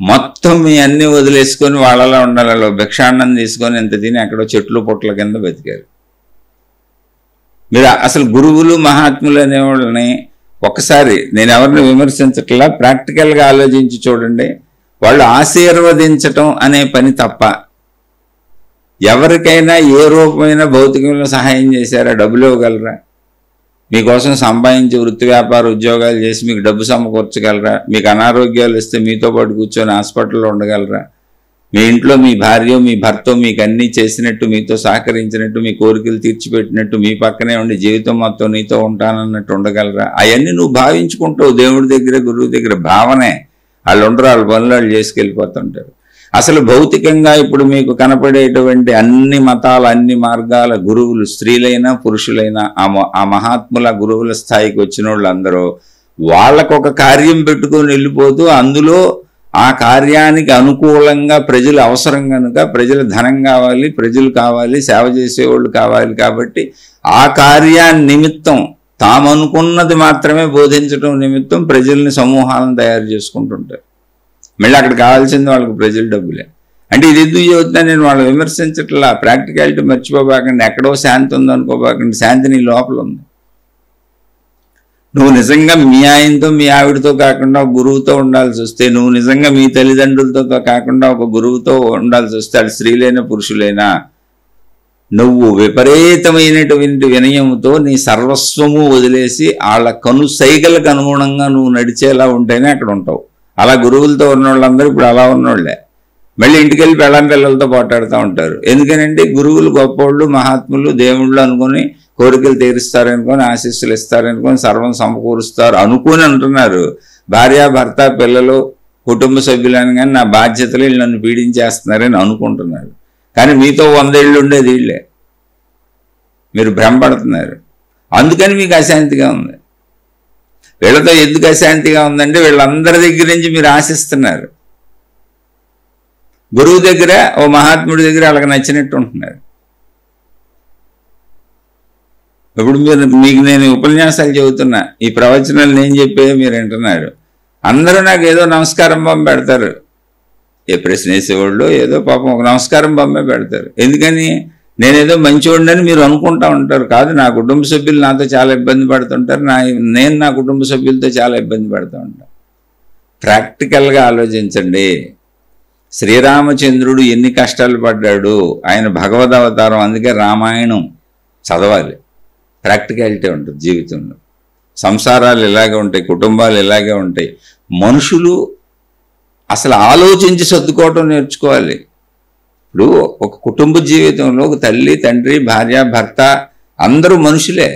మొత్తం మీ అన్ని వదిలేసుకొని వాళ్ళలా ఉండాలి. భిక్షాన్నం తీసుకొని ఎంత తిని ఎక్కడో చెట్లు పొట్ల కింద బతికారు. మీరు అసలు గురువులు మహాత్ములు అనేవాళ్ళని ఒక్కసారి, నేను ఎవరిని విమర్శించట్లా, ప్రాక్టికల్గా ఆలోచించి చూడండి. వాళ్ళు ఆశీర్వదించటం అనే పని తప్ప ఎవరికైనా ఏ రూపమైన భౌతికంలో సహాయం చేశారా? డబ్బులు ఇవ్వగలరా? మీకోసం సంపాదించి వృత్తి వ్యాపార ఉద్యోగాలు చేసి మీకు డబ్బు సమకూర్చగలరా? మీకు అనారోగ్యాలు వస్తే మీతో పాటు కూర్చొని హాస్పిటల్లో ఉండగలరా? మీ ఇంట్లో మీ భార్య, మీ భర్త మీకు అన్నీ చేసినట్టు, మీతో సహకరించినట్టు, మీ కోరికలు తీర్చిపెట్టినట్టు, మీ పక్కనే ఉండి జీవితం మొత్తం నీతో ఉంటానన్నట్టు ఉండగలరా? అవన్నీ నువ్వు భావించుకుంటావు. దేవుడి దగ్గర, గురువు దగ్గర భావనే. వాళ్ళు ఉండరు, వాళ్ళ పనులు వాళ్ళు చేసుకెళ్ళిపోతుంటారు. అసలు భౌతికంగా ఇప్పుడు మీకు కనపడేటువంటి అన్ని మతాల, అన్ని మార్గాల గురువులు, స్త్రీలైనా పురుషులైనా, ఆ మహాత్ముల గురువుల స్థాయికి వచ్చిన వాళ్ళందరూ వాళ్ళకొక కార్యం పెట్టుకొని వెళ్ళిపోతూ అందులో ఆ కార్యానికి అనుకూలంగా ప్రజలు అవసరం కనుక, ప్రజల ధనం కావాలి, ప్రజలు కావాలి, సేవ చేసేవాళ్ళు కావాలి కాబట్టి ఆ కార్యాన్ని నిమిత్తం తాము అనుకున్నది మాత్రమే బోధించడం నిమిత్తం ప్రజల్ని సమూహాలను తయారు చేసుకుంటుంటారు. మళ్ళీ అక్కడ కావాల్సింది వాళ్ళకి ప్రజల డబ్బులే. అంటే ఇది ఎందుకు చదువుతున్నా, నేను వాళ్ళు విమర్శించట్లా. ప్రాక్టికాలిటీ మర్చిపోబాకండి. ఎక్కడో శాంతి ఉందనుకోబాకండి. శాంతి నీ లోపల ఉంది. నువ్వు నిజంగా మీ ఆయనతో, మీ ఆవిడతో కాకుండా ఒక గురువుతో ఉండాల్సి వస్తే, నువ్వు నిజంగా మీ తల్లిదండ్రులతో కాకుండా ఒక గురువుతో ఉండాల్సి వస్తే, అది స్త్రీలైనా పురుషులైనా, నువ్వు విపరీతమైనటువంటి వినయముతో నీ సర్వస్వము వదిలేసి వాళ్ళ కనుసైగలకు అనుగుణంగా నువ్వు నడిచేలా ఉంటేనే అక్కడ ఉంటావు. అలా గురువులతో ఉన్న వాళ్ళందరూ ఇప్పుడు అలా ఉన్నోళ్లే. మళ్ళీ ఇంటికి వెళ్ళి పెళ్ళాం పిల్లలతో పోటాడుతూ ఉంటారు. ఎందుకనంటే గురువులు గొప్పవాళ్ళు, మహాత్ములు, దేవుళ్ళు అనుకుని కోరికలు తీరుస్తారనుకొని, ఆశీస్సులు ఇస్తారనుకొని, సర్వం సమకూరుస్తారు అనుకుని అంటున్నారు. భార్య, భర్త, పిల్లలు, కుటుంబ సభ్యులని కానీ నా బాధ్యతలు వీళ్ళు నన్ను పీడించేస్తున్నారని అనుకుంటున్నారు. కానీ మీతో 100 ఏళ్ళు ఉండేది వీళ్ళే. మీరు భ్రమపడుతున్నారు. అందుకని మీకు అశాంతిగా ఉంది. వీళ్ళతో ఎందుకు అశాంతిగా ఉందంటే వీళ్ళందరి దగ్గర నుంచి మీరు ఆశిస్తున్నారు. గురువు దగ్గర, ఓ మహాత్ముడి దగ్గర వాళ్ళకి నచ్చినట్టు ఉంటున్నారు. ఇప్పుడు మీకు నేను ఉపన్యాసాలు చెబుతున్నా, ఈ ప్రవచనాలు నేను చెప్పే మీరు వింటున్నారు. అందరూ నాకు ఏదో నమస్కారం బొమ్మ పెడతారు. ఏ ప్రశ్న వేసేవాళ్ళు ఏదో పాపం ఒక నమస్కారం బొమ్మే పెడతారు. ఎందుకని? నేనేదో మంచివాడిని మీరు అనుకుంటా ఉంటారు. కాదు, నా కుటుంబ సభ్యులు నాతో చాలా ఇబ్బంది పడుతుంటారు, నేను నా కుటుంబ సభ్యులతో చాలా ఇబ్బంది పడుతూ ఉంటాను. ప్రాక్టికల్గా ఆలోచించండి. శ్రీరామచంద్రుడు ఎన్ని కష్టాలు పడ్డాడు. ఆయన భగవద్ అవతారం. అందుకే రామాయణం చదవాలి. ప్రాక్టికాలిటీ ఉంటుంది జీవితంలో. సంసారాలు ఇలాగే ఉంటాయి, కుటుంబాలు ఇలాగే ఉంటాయి. మనుషులు అసలు ఆలోచించి సర్దుకోవటం నేర్చుకోవాలి. ఇప్పుడు ఒక కుటుంబ జీవితంలో ఒక తల్లి, తండ్రి, భార్య, భర్త అందరూ మనుషులే.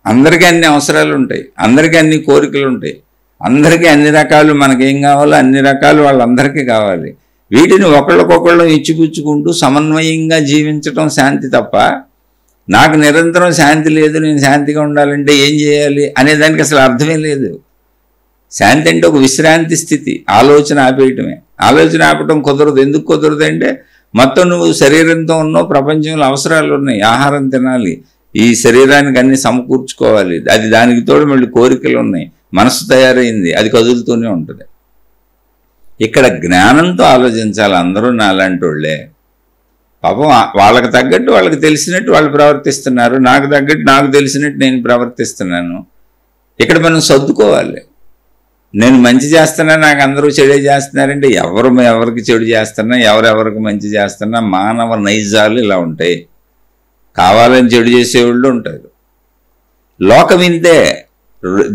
అందరికీ అన్ని అవసరాలు ఉంటాయి, అందరికీ అన్ని కోరికలు ఉంటాయి, అందరికీ అన్ని రకాలు, మనకేం కావాలో అన్ని రకాలు వాళ్ళందరికీ కావాలి. వీటిని ఒకళ్ళకొకళ్ళు ఇచ్చిపుచ్చుకుంటూ సమన్వయంగా జీవించటం శాంతి తప్ప, నాకు నిరంతరం శాంతి లేదు, నేను శాంతిగా ఉండాలంటే ఏం చేయాలి అనేదానికి అసలు అర్థమే లేదు. శాంతి అంటే ఒక విశ్రాంతి స్థితి, ఆలోచన ఆపేయటమే. ఆలోచన ఆపటం కుదరదు. ఎందుకు కుదరదు అంటే మొత్తం నువ్వు శరీరంతో ఉన్నావు, ప్రపంచంలో అవసరాలు ఉన్నాయి, ఆహారం తినాలి, ఈ శరీరానికి అన్ని సమకూర్చుకోవాలి, అది దానికి తోడు మళ్ళీ కోరికలు ఉన్నాయి, మనసు తయారైంది, అది కదులుతూనే ఉంటుంది. ఇక్కడ జ్ఞానంతో ఆలోచించాలి. అందరూ నాలాంటి వాళ్ళే. పాపం వాళ్ళకి తగ్గట్టు వాళ్ళకి తెలిసినట్టు వాళ్ళు ప్రవర్తిస్తున్నారు, నాకు తగ్గట్టు నాకు తెలిసినట్టు నేను ప్రవర్తిస్తున్నాను. ఇక్కడ మనం సర్దుకోవాలి. నేను మంచి చేస్తున్నా, నాకు అందరూ చెడే చేస్తున్నారంటే ఎవరికి చెడు చేస్తున్నా, ఎవరెవరికి మంచి చేస్తున్నా మానవ నైజాలు ఇలా ఉంటాయి. కావాలని చెడు చేసేవాళ్ళు ఉంటారు. లోకం ఇంతే,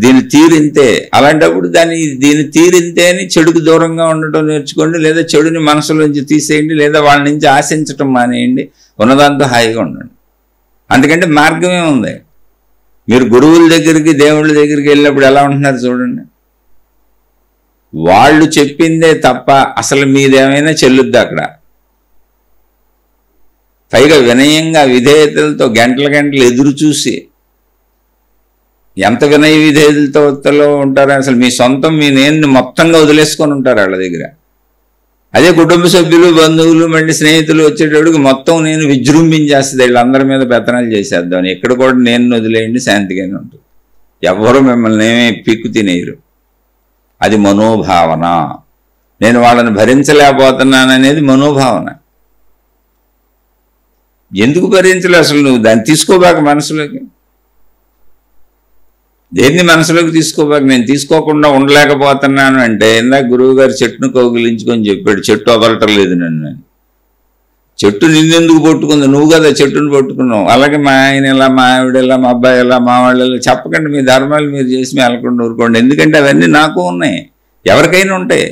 దీని తీరింతే. అలాంటప్పుడు దీని తీరింతే అని చెడుకు దూరంగా ఉండటం నేర్చుకోండి, లేదా చెడుని మనసులోంచి తీసేయండి, లేదా వాళ్ళ నుంచి ఆశించటం మానేయండి, ఉన్నదాంతో హాయిగా ఉండండి. అందుకంటే మార్గమే ఉంది. మీరు గురువుల దగ్గరికి దేవుళ్ళ దగ్గరికి వెళ్ళినప్పుడు ఎలా ఉంటున్నారు చూడండి. వాళ్ళు చెప్పిందే తప్ప అసలు మీదేమైనా చెల్లుద్ది అక్కడ. పైగా వినయంగా విధేయతలతో గంటల గంటలు ఎదురు చూసి ఎంత వినయ విధేయతలతో ఉంటారో, అసలు మీ సొంతం మీ నేను మొత్తంగా వదిలేసుకొని ఉంటారు వాళ్ళ దగ్గర. అదే కుటుంబ సభ్యులు బంధువులు మళ్ళీ స్నేహితులు వచ్చేటప్పటికి మొత్తం నేను విజృంభించేస్తుంది, వీళ్ళందరి మీద పెత్తనాలు చేసేద్దామని. ఎక్కడ కూడా నేను వదిలేయండి, శాంతిగానే ఉంటుంది. ఎవరు మిమ్మల్ని ఏమీ పిక్కు తినేయరు. అది మనోభావన. నేను వాళ్ళని భరించలేకపోతున్నాను అనేది మనోభావన. ఎందుకు భరించలే? అసలు నువ్వు దాన్ని తీసుకోబాక మనసులోకి. దేన్ని మనసులోకి తీసుకోబాక. నేను తీసుకోకుండా ఉండలేకపోతున్నాను అంటే ఇందాక గురువు గారు చెట్టును కౌగిలించుకొని చెప్పాడు, చెట్టు వదలటం లేదు నన్ను. చెట్టు నిన్నెందుకు పట్టుకుంది? నువ్వు కదా చెట్టును పట్టుకున్నావు. అలాగే మా ఆయన ఇలా, మా ఆవిడ ఇలా, మా అబ్బాయి ఇలా, మా వాళ్ళు ఇలా చెప్పకండి. మీ ధర్మాలు మీరు చేసి మీ వెళ్ళకుండా ఊరుకోండి. ఎందుకంటే అవన్నీ నాకు ఉన్నాయి, ఎవరికైనా ఉంటాయి.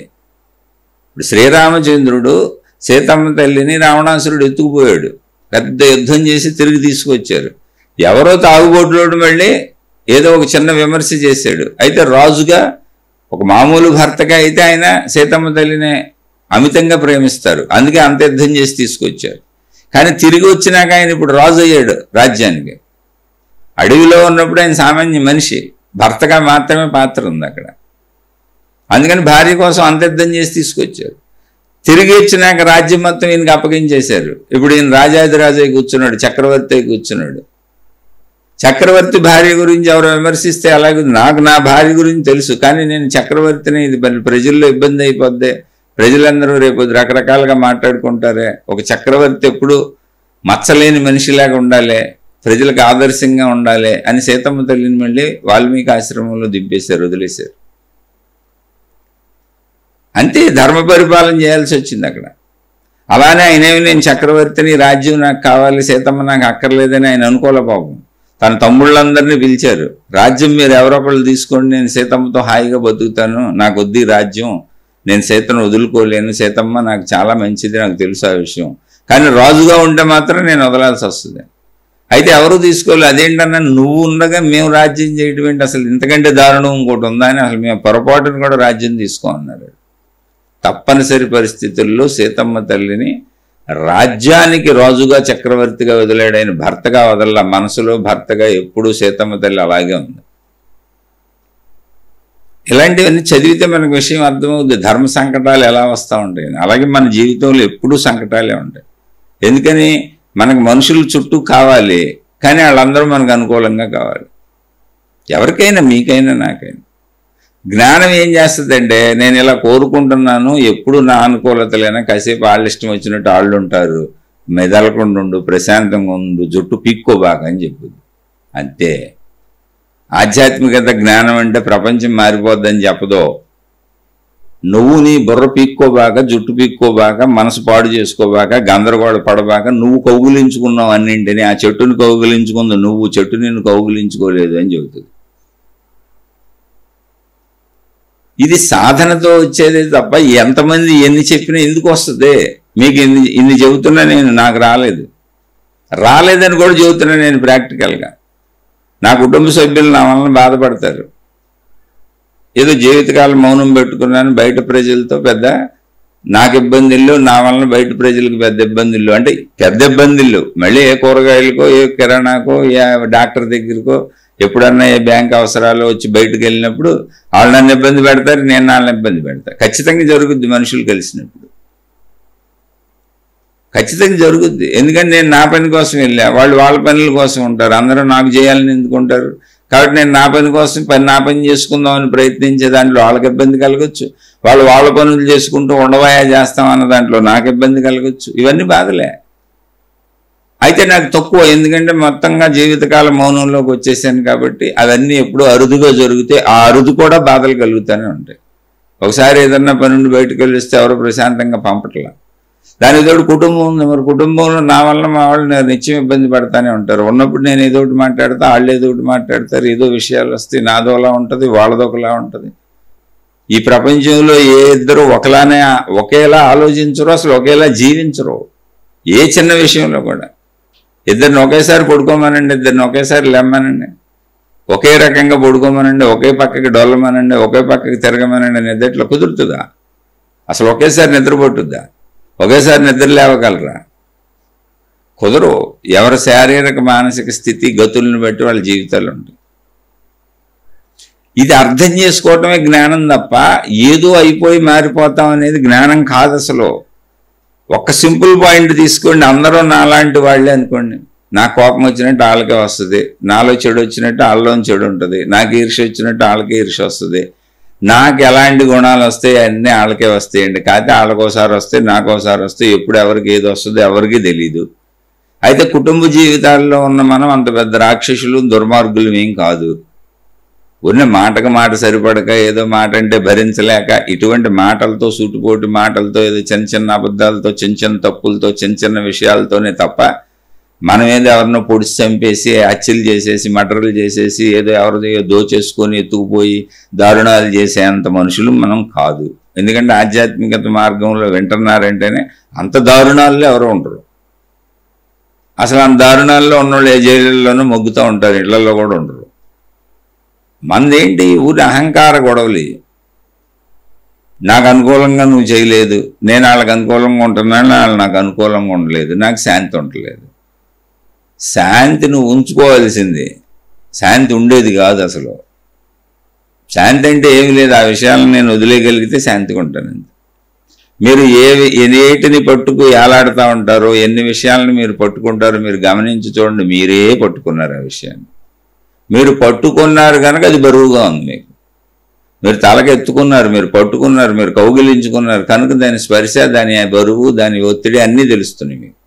ఇప్పుడు శ్రీరామచంద్రుడు సీతమ్మ తల్లిని రావణాసురుడు ఎత్తుకుపోయాడు, పెద్ద యుద్ధం చేసి తిరిగి తీసుకొచ్చారు. ఎవరో తాగుబోట్లోడు మళ్ళీ ఏదో ఒక చిన్న విమర్శ చేశాడు. అయితే రాజుగా ఒక మామూలు భర్తగా అయితే ఆయన సీతమ్మ తల్లిని అమితంగా ప్రేమిస్తారు, అందుకే అంత యుద్ధం చేసి తీసుకొచ్చారు. కానీ తిరిగి వచ్చినాక ఆయన ఇప్పుడు రాజు అయ్యాడు రాజ్యానికి. అడవిలో ఉన్నప్పుడు ఆయన సామాన్య మనిషి, భర్తగా మాత్రమే పాత్ర ఉంది అక్కడ. అందుకని భార్య కోసం అంత యుద్ధం చేసి తీసుకొచ్చారు. తిరిగి వచ్చినాక రాజ్యం మొత్తం ఈయనకి అప్పగించేశారు. ఇప్పుడు ఈయన రాజాదిరాజు అయి కూర్చున్నాడు, చక్రవర్తి అయి కూర్చున్నాడు. చక్రవర్తి భార్య గురించి ఎవరు విమర్శిస్తే అలాగే నాకు నా భార్య గురించి తెలుసు, కానీ నేను చక్రవర్తిని, ఇది ప్రజల్లో ఇబ్బంది అయిపోద్ది, ప్రజలందరూ రేపు రకరకాలుగా మాట్లాడుకుంటారే. ఒక చక్రవర్తి ఎప్పుడు మచ్చలేని మనిషిలాగా ఉండాలి, ప్రజలకు ఆదర్శంగా ఉండాలి అని సీతమ్మ తల్లిని మళ్ళీ వాల్మీకి ఆశ్రమంలో దింపేశారు, వదిలేశారు. అంతే, ధర్మ పరిపాలన చేయాల్సి వచ్చింది అక్కడ. అలానే ఆయనేమి నేను చక్రవర్తిని, రాజ్యం నాకు కావాలి, సీతమ్మ నాకు అక్కర్లేదని ఆయన అనుకోలే పాపం. తన తమ్ముళ్ళందరినీ పిలిచారు, రాజ్యం మీరు ఎవరొకళ్ళు తీసుకోండి, నేను సీతమ్మతో హాయిగా బతుకుతాను, నాకు వద్దు రాజ్యం, నేను సీతను వదులుకోలేను, సీతమ్మ నాకు చాలా మంచిది, నాకు తెలుసు ఆ విషయం, కానీ రాజుగా ఉంటే మాత్రం నేను వదలాల్సి వస్తుంది. అయితే ఎవరు తీసుకోలేదు. అదేంటన్నా నువ్వు ఉండగా మేము రాజ్యం చేయడం ఏంటి, అసలు ఇంతకంటే దారుణం ఇంకోటి ఉందా అని, అసలు మేము పొరపాటును కూడా రాజ్యం తీసుకోమన్నారు. తప్పనిసరి పరిస్థితుల్లో సీతమ్మ తల్లిని రాజ్యానికి రాజుగా చక్రవర్తిగా వదిలాడైన భర్తగా వదల, మనసులో భర్తగా ఎప్పుడూ సీతమ్మ తల్లి అలాగే ఉంది. ఇలాంటివన్నీ చదివితే మనకు విషయం అర్థమవుతుంది, ధర్మ సంకటాలు ఎలా వస్తూ ఉంటాయి. అలాగే మన జీవితంలో ఎప్పుడూ సంకటాలే ఉంటాయి. ఎందుకని మనకు మనుషులు చుట్టూ కావాలి, కానీ వాళ్ళందరూ మనకు అనుకూలంగా కావాలి. ఎవరికైనా, మీకైనా నాకైనా. జ్ఞానం ఏం చేస్తుందంటే, నేను ఇలా కోరుకుంటున్నాను, ఎప్పుడు నా అనుకూలతలైనా, కాసేపు వాళ్ళ ఇష్టం వచ్చినట్టు వాళ్ళు ఉంటారు, మెదలకుండా ఉండు, ప్రశాంతంగా ఉండు, జుట్టు పీక్కోబాక అని చెప్పుద్ది. అంతే. ఆధ్యాత్మికత జ్ఞానం అంటే ప్రపంచం మారిపోద్దని చెప్పదో. నువ్వు నీ బుర్ర పీక్కోబాక, జుట్టు పీక్కోబాక, మనసు పాడు చేసుకోబాక, గందరగోళ పడబాక, నువ్వు కౌగులించుకున్నావు అన్నింటినీ. ఆ చెట్టును కౌగులించుకుంది నువ్వు, చెట్టు నిన్ను కౌగులించుకోలేదు అని చెబుతుంది. ఇది సాధనతో వచ్చేది తప్ప ఎంతమంది ఎన్ని చెప్పినా ఎందుకు వస్తుంది? మీకు ఇన్ని చెబుతున్నా నేను, నాకు రాలేదని కూడా చెబుతున్నా నేను ప్రాక్టికల్గా. నా కుటుంబ సభ్యులు నా వలన బాధపడతారు. ఏదో జీవితకాలం మౌనం పెట్టుకున్నాను, బయట ప్రజలతో పెద్ద నాకు ఇబ్బందులు, నా వలన బయట ప్రజలకు పెద్ద ఇబ్బందులు. అంటే పెద్ద ఇబ్బందులు మళ్ళీ ఏ కూరగాయలకో, ఏ కిరాణాకో, ఏ డాక్టర్ దగ్గరకో, ఎప్పుడన్నా ఏ బ్యాంక్ అవసరాలు వచ్చి బయటకు వెళ్ళినప్పుడు వాళ్ళు నన్ను ఇబ్బంది పెడతారు, నేను వాళ్ళని ఇబ్బంది పెడతాను. ఖచ్చితంగా జరుగుద్ది మనుషులు కలిసినప్పుడు, ఖచ్చితంగా జరుగుద్ది. ఎందుకంటే నేను నా పని కోసం వెళ్ళా, వాళ్ళు వాళ్ళ పనుల కోసం ఉంటారు, అందరూ నాకు చేయాలని ఎందుకుంటారు. కాబట్టి నేను నా పని కోసం నా పని చేసుకుందామని ప్రయత్నించే దాంట్లో వాళ్ళకి ఇబ్బంది కలగచ్చు, వాళ్ళు వాళ్ళ పనులు చేసుకుంటూ ఉండవాయా చేస్తామన్న దాంట్లో నాకు ఇబ్బంది కలగచ్చు. ఇవన్నీ బాధలే. అయితే నాకు తక్కువ, ఎందుకంటే మొత్తంగా జీవితకాల మౌనంలోకి వచ్చేసాను కాబట్టి అవన్నీ ఎప్పుడూ అరుదుగా జరిగితే ఆ అరుదు కూడా బాధలు కలుగుతూనే ఉంటాయి. ఒకసారి ఏదన్నా పని నుండి బయటకు వెళ్ళిస్తే ఎవరు ప్రశాంతంగా పంపట్లా. దానికి తోడు కుటుంబం ఉంది. మరి కుటుంబంలో నా వల్ల మా వాళ్ళు నిత్యం ఇబ్బంది పడతానే ఉంటారు. ఉన్నప్పుడు నేను ఏదో ఒకటి మాట్లాడతా, వాళ్ళు ఏదో ఒకటి మాట్లాడతారు, ఏదో విషయాలు వస్తాయి, నాదోలా ఉంటుంది, వాళ్ళదొకలా ఉంటుంది. ఈ ప్రపంచంలో ఏ ఇద్దరు ఒకేలా ఆలోచించరు, అసలు ఒకేలా జీవించరు. ఏ చిన్న విషయంలో కూడా ఇద్దరిని ఒకేసారి పడుకోమనండి, ఇద్దరిని ఒకేసారి లెమ్మనండి, ఒకే రకంగా పడుకోమనండి, ఒకే పక్కకి డొల్లమనండి, ఒకే పక్కకి తిరగమనండి, నిద్రలో కుదురుతుందా? అసలు ఒకేసారి నిద్ర పట్టుద్దా? ఒకేసారి నిద్ర లేవగలరా? కుదరు. ఎవరి శారీరక మానసిక స్థితి గతులను బట్టి వాళ్ళ జీవితాలు ఉంటాయి. ఇది అర్థం చేసుకోవటమే జ్ఞానం తప్ప ఏదో అయిపోయి మారిపోతాం అనేది జ్ఞానం కాదు అసలు. ఒక్క సింపుల్ పాయింట్ తీసుకోండి, అందరూ నాలాంటి వాళ్ళే అనుకోండి. నాకు కోపం వచ్చినట్టు వాళ్ళకే వస్తుంది, నాలో చెడు వచ్చినట్టు వాళ్ళలో చెడు ఉంటుంది, నాకు ఈర్ష్య వచ్చినట్టు వాళ్ళకే ఈర్ష్య వస్తుంది, నాకు ఎలాంటి గుణాలు వస్తాయి అన్నీ వాళ్ళకే వస్తాయండి. కాకపోతే వాళ్ళకోసారి వస్తాయి, నాకోసారి వస్తాయి, ఎప్పుడు ఎవరికి ఏది వస్తుందో ఎవరికి తెలీదు. అయితే కుటుంబ జీవితాల్లో ఉన్న మనం అంత పెద్ద రాక్షసులు దుర్మార్గులు ఏం కాదు. ఉన్న మాటకు మాట సరిపడక ఏదో మాట అంటే భరించలేక ఇటువంటి మాటలతో సూటుపోటు మాటలతో ఏదో చిన్న చిన్న అబద్ధాలతో చిన్న చిన్న తప్పులతో చిన్న చిన్న విషయాలతోనే తప్ప మనం ఏదో ఎవరినో పొడిచి చంపేసి హత్యలు చేసేసి మర్డర్లు చేసేసి ఏదో ఎవరిదో దోచేసుకొని ఎత్తుకుపోయి దారుణాలు చేసేంత మనుషులు మనం కాదు. ఎందుకంటే ఆధ్యాత్మికత మార్గంలో వింటున్నారంటేనే అంత దారుణాల్లో ఎవరు ఉండరు. అసలు అంత దారుణాల్లో ఉన్నోళ్ళు ఏ జైళ్ళలోనూ మొగ్గుతూ ఉంటారు, ఇళ్లలో కూడా ఉండరు. మందేంటి ఊరి అహంకార గొడవలు. నాకు అనుకూలంగా నువ్వు చేయలేదు, నేను వాళ్ళకి అనుకూలంగా ఉంటున్నాను, వాళ్ళు నాకు అనుకూలంగా ఉండలేదు, నాకు శాంతి ఉండలేదు. శాంతి నువ్వు ఉంచుకోవాల్సింది, శాంతి ఉండేది కాదు అసలు. శాంతి అంటే ఏమి లేదు, ఆ విషయాలను నేను వదిలేయగలిగితే శాంతిగా ఉంటాను. మీరు ఏటిని పట్టుకు ఏలాడుతూ ఉంటారో, ఎన్ని విషయాలను మీరు పట్టుకుంటారో మీరు గమనించి చూడండి. మీరే పట్టుకున్నారు ఆ విషయాన్ని. మీరు పట్టుకున్నారు కనుక అది బరువుగా ఉంది మీకు. మీరు తలకెత్తుకున్నారు, మీరు పట్టుకున్నారు, మీరు కౌగిలించుకున్నారు కనుక దాని స్పర్శ, దాని బరువు, దాని ఒత్తిడి అన్నీ తెలుస్తున్నాయి మీకు.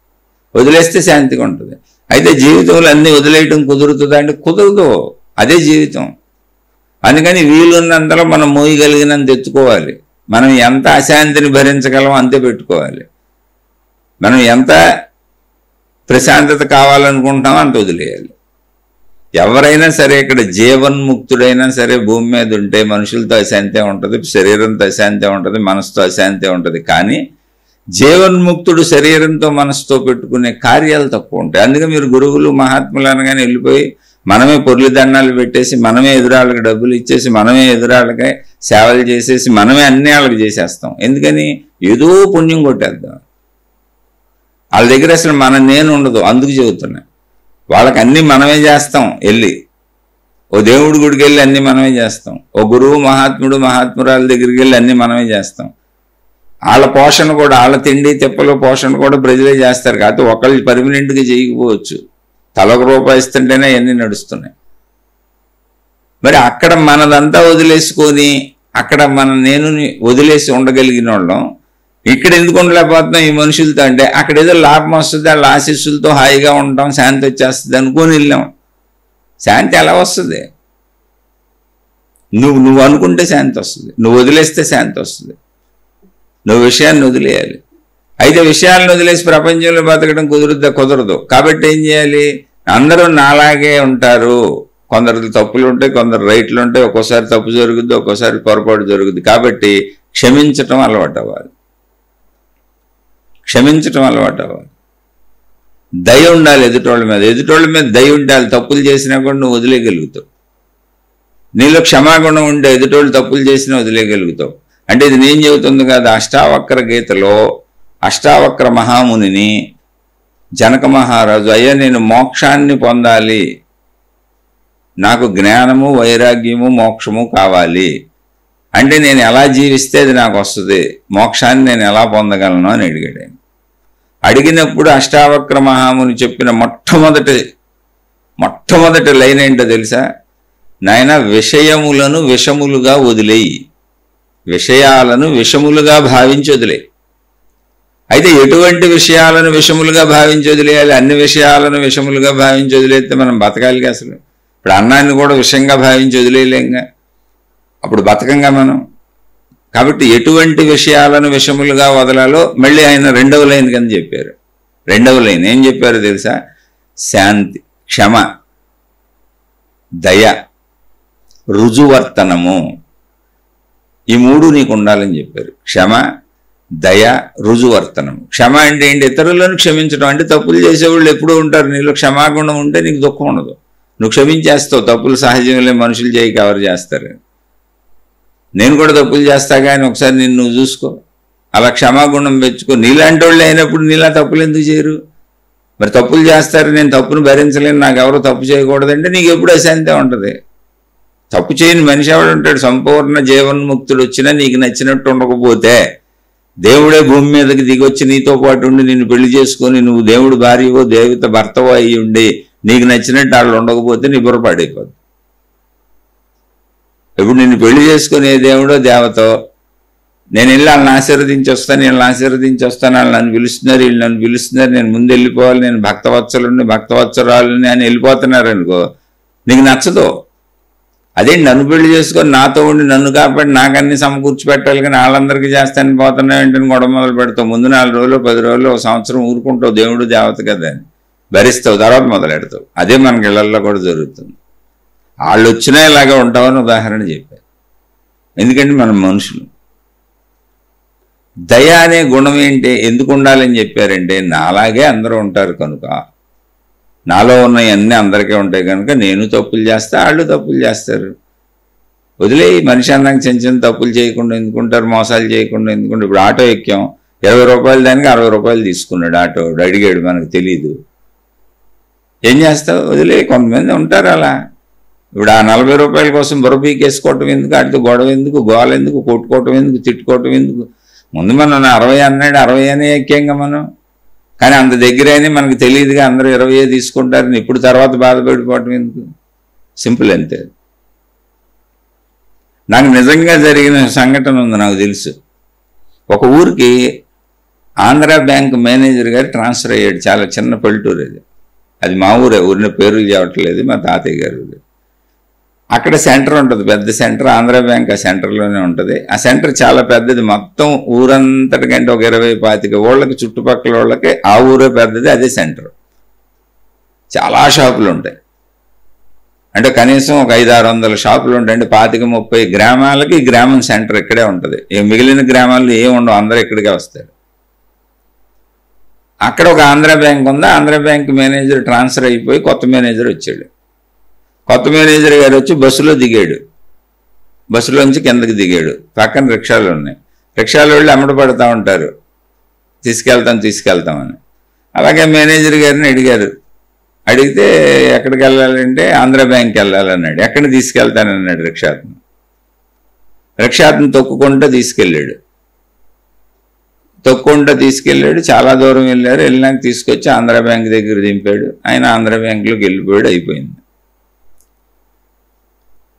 వదిలేస్తే శాంతిగా ఉంటుంది. అయితే జీవితంలో అన్నీ వదిలేయటం కుదురుతుందా అంటే కుదరదు. అదే జీవితం. అందుకని వీలున్నంతలో మనం మోయగలిగినంత ఎత్తుకోవాలి. మనం ఎంత అశాంతిని భరించగలమో అంతే పెట్టుకోవాలి. మనం ఎంత ప్రశాంతత కావాలనుకుంటామో అంత వదిలేయాలి. ఎవరైనా సరే, ఇక్కడ జీవన్ముక్తుడైనా సరే భూమి మీద ఉంటే మనుషులతో అశాంతే ఉంటుంది, శరీరంతో అశాంతే ఉంటుంది, మనసుతో అశాంతే ఉంటుంది. కానీ జీవన్ముక్తుడు శరీరంతో మనసుతో పెట్టుకునే కార్యాలు తక్కువ ఉంటాయి. అందుకే మీరు గురువులు మహాత్ములు అనగానే వెళ్ళిపోయి మనమే పొర్లి దండాలు పెట్టేసి, మనమే ఎదురాళ్ళకి డబ్బులు ఇచ్చేసి, మనమే ఎదురాళ్ళకి సేవలు చేసేసి, మనమే అన్ని వాళ్ళకి చేసేస్తాం. ఎందుకని? ఏదో పుణ్యం కొట్టేద్దాం. వాళ్ళ దగ్గర అసలు నేను ఉండదు. అందుకు చెబుతున్నా, వాళ్ళకి అన్నీ మనమే చేస్తాం. వెళ్ళి ఓ దేవుడి గుడికి వెళ్ళి అన్నీ మనమే చేస్తాం. ఓ గురువు మహాత్ముడు మహాత్మురాల దగ్గరికి వెళ్ళి అన్నీ మనమే చేస్తాం. వాళ్ళ పోషణ కూడా, వాళ్ళ తిండి తిప్పలు పోషణ కూడా ప్రజలే చేస్తారు. కాకపోతే ఒకళ్ళు పర్మనెంట్గా చేయకపోవచ్చు. తలకు రూపాయి ఇస్తుంటేనే అన్నీ నడుస్తున్నాయి. మరి అక్కడ మనదంతా వదిలేసుకొని అక్కడ నేను వదిలేసి ఉండగలిగిన వాళ్ళం ఇక్కడ ఎందుకు ఉండలేకపోతున్నాం ఈ మనుషులతో అంటే, అక్కడ ఏదో లాభం వస్తుంది, వాళ్ళ ఆశీస్సులతో హాయిగా ఉంటాం, శాంతి వచ్చేస్తుంది అనుకొని వెళ్ళాం. శాంతి ఎలా వస్తుంది? నువ్వు అనుకుంటే శాంతి వస్తుంది, నువ్వు వదిలేస్తే శాంతి వస్తుంది. నువ్వు విషయాన్ని వదిలేయాలి. అయితే విషయాలను వదిలేసి ప్రపంచంలో బతకడం కుదరదు. కాబట్టి ఏం చేయాలి? అందరూ నాలాగే ఉంటారు. కొందరు తప్పులు ఉంటాయి, కొందరు రైట్లు ఉంటాయి. ఒక్కోసారి తప్పు జరుగుద్ది, ఒక్కోసారి పొరపాటు జరుగుద్ది. కాబట్టి క్షమించటం అలవాటు అవ్వాలి. దయ ఉండాలి ఎదుటోళ్ళ మీద దయ ఉండాలి. తప్పులు చేసినా కూడా నువ్వు వదిలేయగలుగుతావు. నీలో క్షమాగుణం ఉంటే ఎదుటోళ్ళు తప్పులు చేసినా వదిలేయగలుగుతావు. అంటే ఇది నేను చెబుతుంది కాదు. అష్టావక్ర గీతలో అష్టావక్ర మహామునిని జనక మహారాజు, అయ్యా నేను మోక్షాన్ని పొందాలి, నాకు జ్ఞానము వైరాగ్యము మోక్షము కావాలి అంటే నేను ఎలా జీవిస్తే అది నాకు వస్తుంది, మోక్షాన్ని నేను ఎలా పొందగలను అని అడిగాడు. అడిగినప్పుడు అష్టావక్ర మహాముని చెప్పిన మొట్టమొదటి లైన్ ఏంటో తెలుసా? నాయన, విషయములను విషములుగా వదిలేయి, విషయాలను విషములుగా భావించి వదిలేయి. అయితే ఎటువంటి విషయాలను విషములుగా భావించి వదిలేయాలి? అన్ని విషయాలను విషములుగా భావించి వదిలేస్తే మనం బతకాలిగా అసలు. ఇప్పుడు అన్నాన్ని కూడా విషయంగా భావించి వదిలేయలేంగా, అప్పుడు బతకంగా మనం. కాబట్టి ఎటువంటి విషయాలను విషములుగా వదలాలో మళ్ళీ ఆయన రెండవ లైన్ కింద చెప్పారు. రెండవ లైన్ ఏం చెప్పారో తెలుసా? శాంతి, క్షమ, దయ, రుజువర్తనము, ఈ మూడు నీకు ఉండాలని చెప్పారు. క్షమ, దయ, రుజువర్తనం. క్షమ అంటే ఏంటి? ఇతరులను క్షమించడం. అంటే తప్పులు చేసేవాళ్ళు ఎప్పుడూ ఉంటారు. నీలో క్షమాగుణం ఉంటే నీకు దుఃఖం ఉండదు, నువ్వు క్షమించేస్తావు. తప్పులు సహజంలే, మనుషులు చేయక ఎవరు చేస్తారు? నేను కూడా తప్పులు చేస్తా, కానీ ఒకసారి నిన్ను నువ్వు చూసుకో, అలా క్షమాగుణం పెంచుకో. నీలాంటి వాళ్ళు అయినప్పుడు నీలా తప్పులు ఎందుకు చేయరు? మరి తప్పులు చేస్తారు, నేను తప్పును భరించలేను, నాకు ఎవరు తప్పు చేయకూడదంటే నీకు ఎప్పుడు అశాంతే ఉంటుంది. తప్పు చేయని మనిషి ఎవడు ఉంటాడు? సంపూర్ణ జీవన్ముక్తుడు వచ్చినా నీకు నచ్చినట్టు ఉండకపోతే, దేవుడే భూమి మీదకి దిగొచ్చి నీతో పాటు ఉండి నిన్ను పెళ్లి చేసుకొని నువ్వు దేవుడు భార్యవో దేవత భర్తవో అయ్యి ఉండి నీకు నచ్చినట్టు వాళ్ళు ఉండకపోతే నీ బుర్ర పాడైపోద్ది. ఇప్పుడు నిన్ను పెళ్లి చేసుకుని ఏ దేవుడో దేవతో నేను వెళ్ళి వాళ్ళని ఆశీర్వదించి వస్తాను, వీళ్ళని ఆశీర్వదించి వస్తాను, వాళ్ళు నన్ను పిలుస్తున్నారు, వీళ్ళు నన్ను పిలుస్తున్నారు, నేను ముందు వెళ్ళిపోవాలి, నేను భక్తవత్సలుని భక్తవత్సరాలని అని వెళ్ళిపోతున్నారు అనుకో, నీకు నచ్చదు. అదే నన్ను పెళ్లి చేసుకొని నాతో ఉండి నన్ను కాపాడి నాకన్నీ సమకూర్చి పెట్టాలి, కానీ వాళ్ళందరికీ చేస్తానని పోతున్నా ఏంటని గొడవ మొదలు పెడతావు. ముందు 4 రోజులు 10 రోజులు 1 సంవత్సరం ఊరుకుంటావు, దేవుడు దేవత కదా అని భరిస్తావు, తర్వాత మొదలెడతావు. అదే మనకి ఇళ్లల్లో కూడా జరుగుతుంది. వాళ్ళు వచ్చినా ఇలాగే ఉంటామని ఉదాహరణ చెప్పారు. ఎందుకంటే మనం మనుషులు. దయ అనే గుణం ఏంటి, ఎందుకు ఉండాలని చెప్పారంటే నాలాగే అందరూ ఉంటారు కనుక, నాలో ఉన్నవన్నీ అందరికీ ఉంటాయి కనుక నేను తప్పులు చేస్తా, వాళ్ళు తప్పులు చేస్తారు. వదిలే, మనిషి అన్నాక చిన్న చిన్న తప్పులు చేయకుండా ఎందుకుంటారు, మోసాలు చేయకుండా ఎందుకుంటారు. ఇప్పుడు ఆటో ఎక్కాం, 20 రూపాయలు దానికి 60 రూపాయలు తీసుకున్నాడు ఆటో, అడిగాడు, మనకు తెలీదు, ఏం చేస్తావు? వదిలే. కొంతమంది ఉంటారు అలా. ఇప్పుడు ఆ 40 రూపాయల కోసం బుర్ర పీకేసుకోవటం ఎందుకు, వాటితో గొడవ ఎందుకు, గోల ఎందుకు, కొట్టుకోవటం ఎందుకు, తిట్టుకోవటం ఎందుకు? ముందు మనం 60 అన్నాడు, 60 అనే ఎక్కాంగా మనం. కానీ అంత దగ్గరైనా మనకు తెలియదుగా, అందరూ 20 తీసుకుంటారని. ఇప్పుడు తర్వాత బాధపడిపోవటం ఎందుకు? సింపుల్ అంతే. నాకు నిజంగా జరిగిన సంఘటన ఉంది, నాకు తెలుసు. ఒక ఊరికి ఆంధ్ర బ్యాంక్ మేనేజర్ గారు ట్రాన్స్ఫర్ అయ్యాడు. చాలా చిన్న పల్లెటూరు అది. అది మా ఊరే, ఊరిని పేర్లు చెప్పట్లేదు, మా తాతయ్య గారు. అక్కడ సెంటర్ ఉంటుంది, పెద్ద సెంటర్. ఆంధ్ర బ్యాంక్ ఆ సెంటర్లోనే ఉంటుంది. ఆ సెంటర్ చాలా పెద్దది, మొత్తం ఊరంతటికంటే ఒక 20-25 ఊళ్ళకి, చుట్టుపక్కల వాళ్ళకి ఆ ఊరే పెద్దది, అదే సెంటర్. చాలా షాపులు ఉంటాయి, అంటే కనీసం ఒక 500-600 షాపులు ఉంటాయి. అంటే 25-30 గ్రామాలకి గ్రామం సెంటర్ ఇక్కడే ఉంటుంది. మిగిలిన గ్రామాల్లో ఏమి ఉండవు, అందరూ ఇక్కడికే వస్తారు. అక్కడ ఒక ఆంధ్ర బ్యాంక్ ఉంది. ఆంధ్ర బ్యాంక్ మేనేజర్ ట్రాన్స్ఫర్ అయిపోయి కొత్త మేనేజర్ వచ్చాడు. కొత్త మేనేజర్ గారు వచ్చి బస్సులో దిగాడు, బస్సులోంచి కిందకి దిగాడు. పక్కన రిక్షాలు ఉన్నాయి, రిక్షాలు వెళ్ళి అమ్మడ పడుతూ ఉంటారు, తీసుకెళ్తామని. అలాగే మేనేజర్ గారిని అడిగారు. అడిగితే ఎక్కడికి వెళ్ళాలంటే ఆంధ్ర బ్యాంక్కి వెళ్ళాలన్నాడు. ఎక్కడ తీసుకెళ్తానన్నాడు రిక్షాతను. రిక్షాతను తొక్కుకుంటూ తీసుకెళ్ళాడు. చాలా దూరం వెళ్ళారు. వెళ్ళినాక తీసుకొచ్చి ఆంధ్ర బ్యాంక్ దగ్గర దింపాడు. ఆయన ఆంధ్ర బ్యాంకులోకి వెళ్ళిపోయాడు, అయిపోయింది.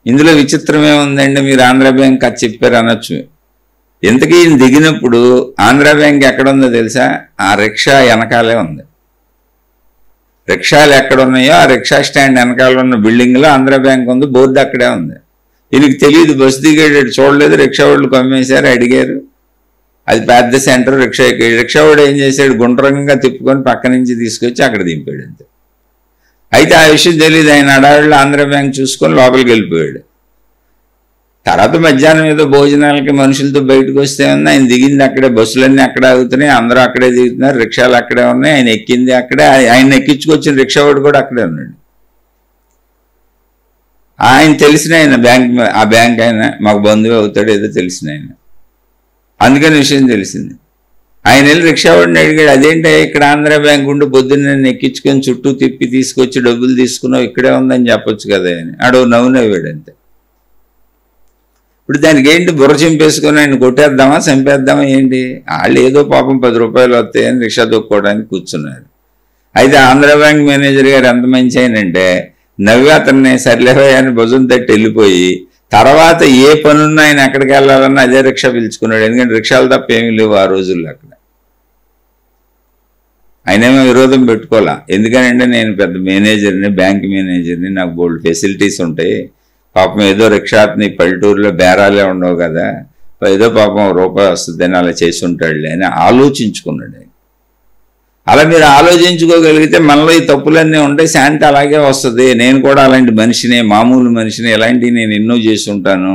ఇందులో విచిత్రం ఏముందండి, మీరు ఆంధ్ర బ్యాంక్ అది చెప్పారు అనొచ్చు. ఇంతకీ ఈయన దిగినప్పుడు ఆంధ్ర బ్యాంక్ ఎక్కడుందో తెలుసా? ఆ రిక్షా వెనకాలే ఉంది. రిక్షాలు ఎక్కడున్నాయో ఆ రిక్షా స్టాండ్ వెనకాల ఉన్న బిల్డింగ్లో ఆంధ్ర బ్యాంక్ ఉంది, బోర్డు అక్కడే ఉంది. ఈయనకి తెలియదు, బస్సు దిగాడు, చూడలేదు. రిక్షా వాళ్ళు కమ్మేశారు, అడిగారు. అది పెద్ద సెంటర్. రిక్షా వాడు ఏం చేశాడు, గుండ్రంగా తిప్పుకొని పక్క నుంచి తీసుకొచ్చి అక్కడ దింపాడు అంతే. అయితే ఆ విషయం తెలియదు. ఆయన అడవిలో ఆంధ్ర బ్యాంక్ చూసుకొని లోపలికి వెళ్ళిపోయాడు. తర్వాత మధ్యాహ్నం ఏదో భోజనాలకి మనుషులతో బయటకు వస్తే ఉంది. ఆయన దిగింది అక్కడే, బస్సులన్నీ అక్కడే ఆగుతున్నాయి, అందరూ అక్కడే దిగుతున్నారు, రిక్షాలు అక్కడే ఉన్నాయి, ఆయన ఎక్కింది అక్కడే, ఆయన ఎక్కించుకొచ్చిన రిక్షావాడు కూడా అక్కడే ఉన్నాడు. ఆయన తెలిసిన ఆయన ఆ బ్యాంక్ ఆయన మాకు బంధువు అవుతాడు, ఏదో తెలిసిన ఆయన, అందుకని విషయం తెలిసింది. ఆయన వెళ్ళి రిక్షావాడిని అడిగాడు, అదేంటి ఇక్కడ ఆంధ్ర బ్యాంక్ ఉండి పొద్దున్న నేను ఎక్కించుకొని చుట్టూ తిప్పి తీసుకొచ్చి డబ్బులు తీసుకున్నావు, ఇక్కడే ఉందని చెప్పొచ్చు కదా అని. ఆడు నవ్వునవ్వాడు అంతే. ఇప్పుడు దానికి ఏంటి, బుర్ర చింపేసుకొని ఆయన కొట్టేద్దామా, చంపేద్దామా ఏంటి? వాళ్ళు ఏదో పాపం 10 రూపాయలు వస్తాయని రిక్షా తొక్కోవడానికి కూర్చున్నారు. అయితే ఆంధ్ర బ్యాంక్ మేనేజర్ గారు ఎంత మంచి అయినంటే నవ్వి అతన్ని సర్లేవా అని భుజం తట్టి వెళ్ళిపోయి, తర్వాత ఏ పనున్నా ఆయన ఎక్కడికి వెళ్ళాలన్నా అదే రిక్షా పిలుచుకున్నాడు. ఎందుకంటే రిక్షాలు తప్ప ఏమీ లేవు ఆ రోజుల్లో అక్కడ. ఆయనేమో విరోధం పెట్టుకోవాలా. ఎందుకనంటే నేను పెద్ద మేనేజర్ని, బ్యాంక్ మేనేజర్ని, నాకు బోల్డ్ ఫెసిలిటీస్ ఉంటాయి. పాపం ఏదో రిక్షాని పల్లెటూరులో బేరాలే ఉండవు కదా, ఏదో పాపం రూపాయి వస్తుందని అలా చేసి ఉంటాడులే అని ఆలోచించుకున్నాడు. అలా మీరు ఆలోచించుకోగలిగితే మనలో ఈ తప్పులన్నీ ఉంటాయి, శాంతి అలాగే వస్తుంది. నేను కూడా అలాంటి మనిషినే, మామూలు మనిషిని, ఎలాంటివి నేను ఎన్నో చేసి ఉంటాను.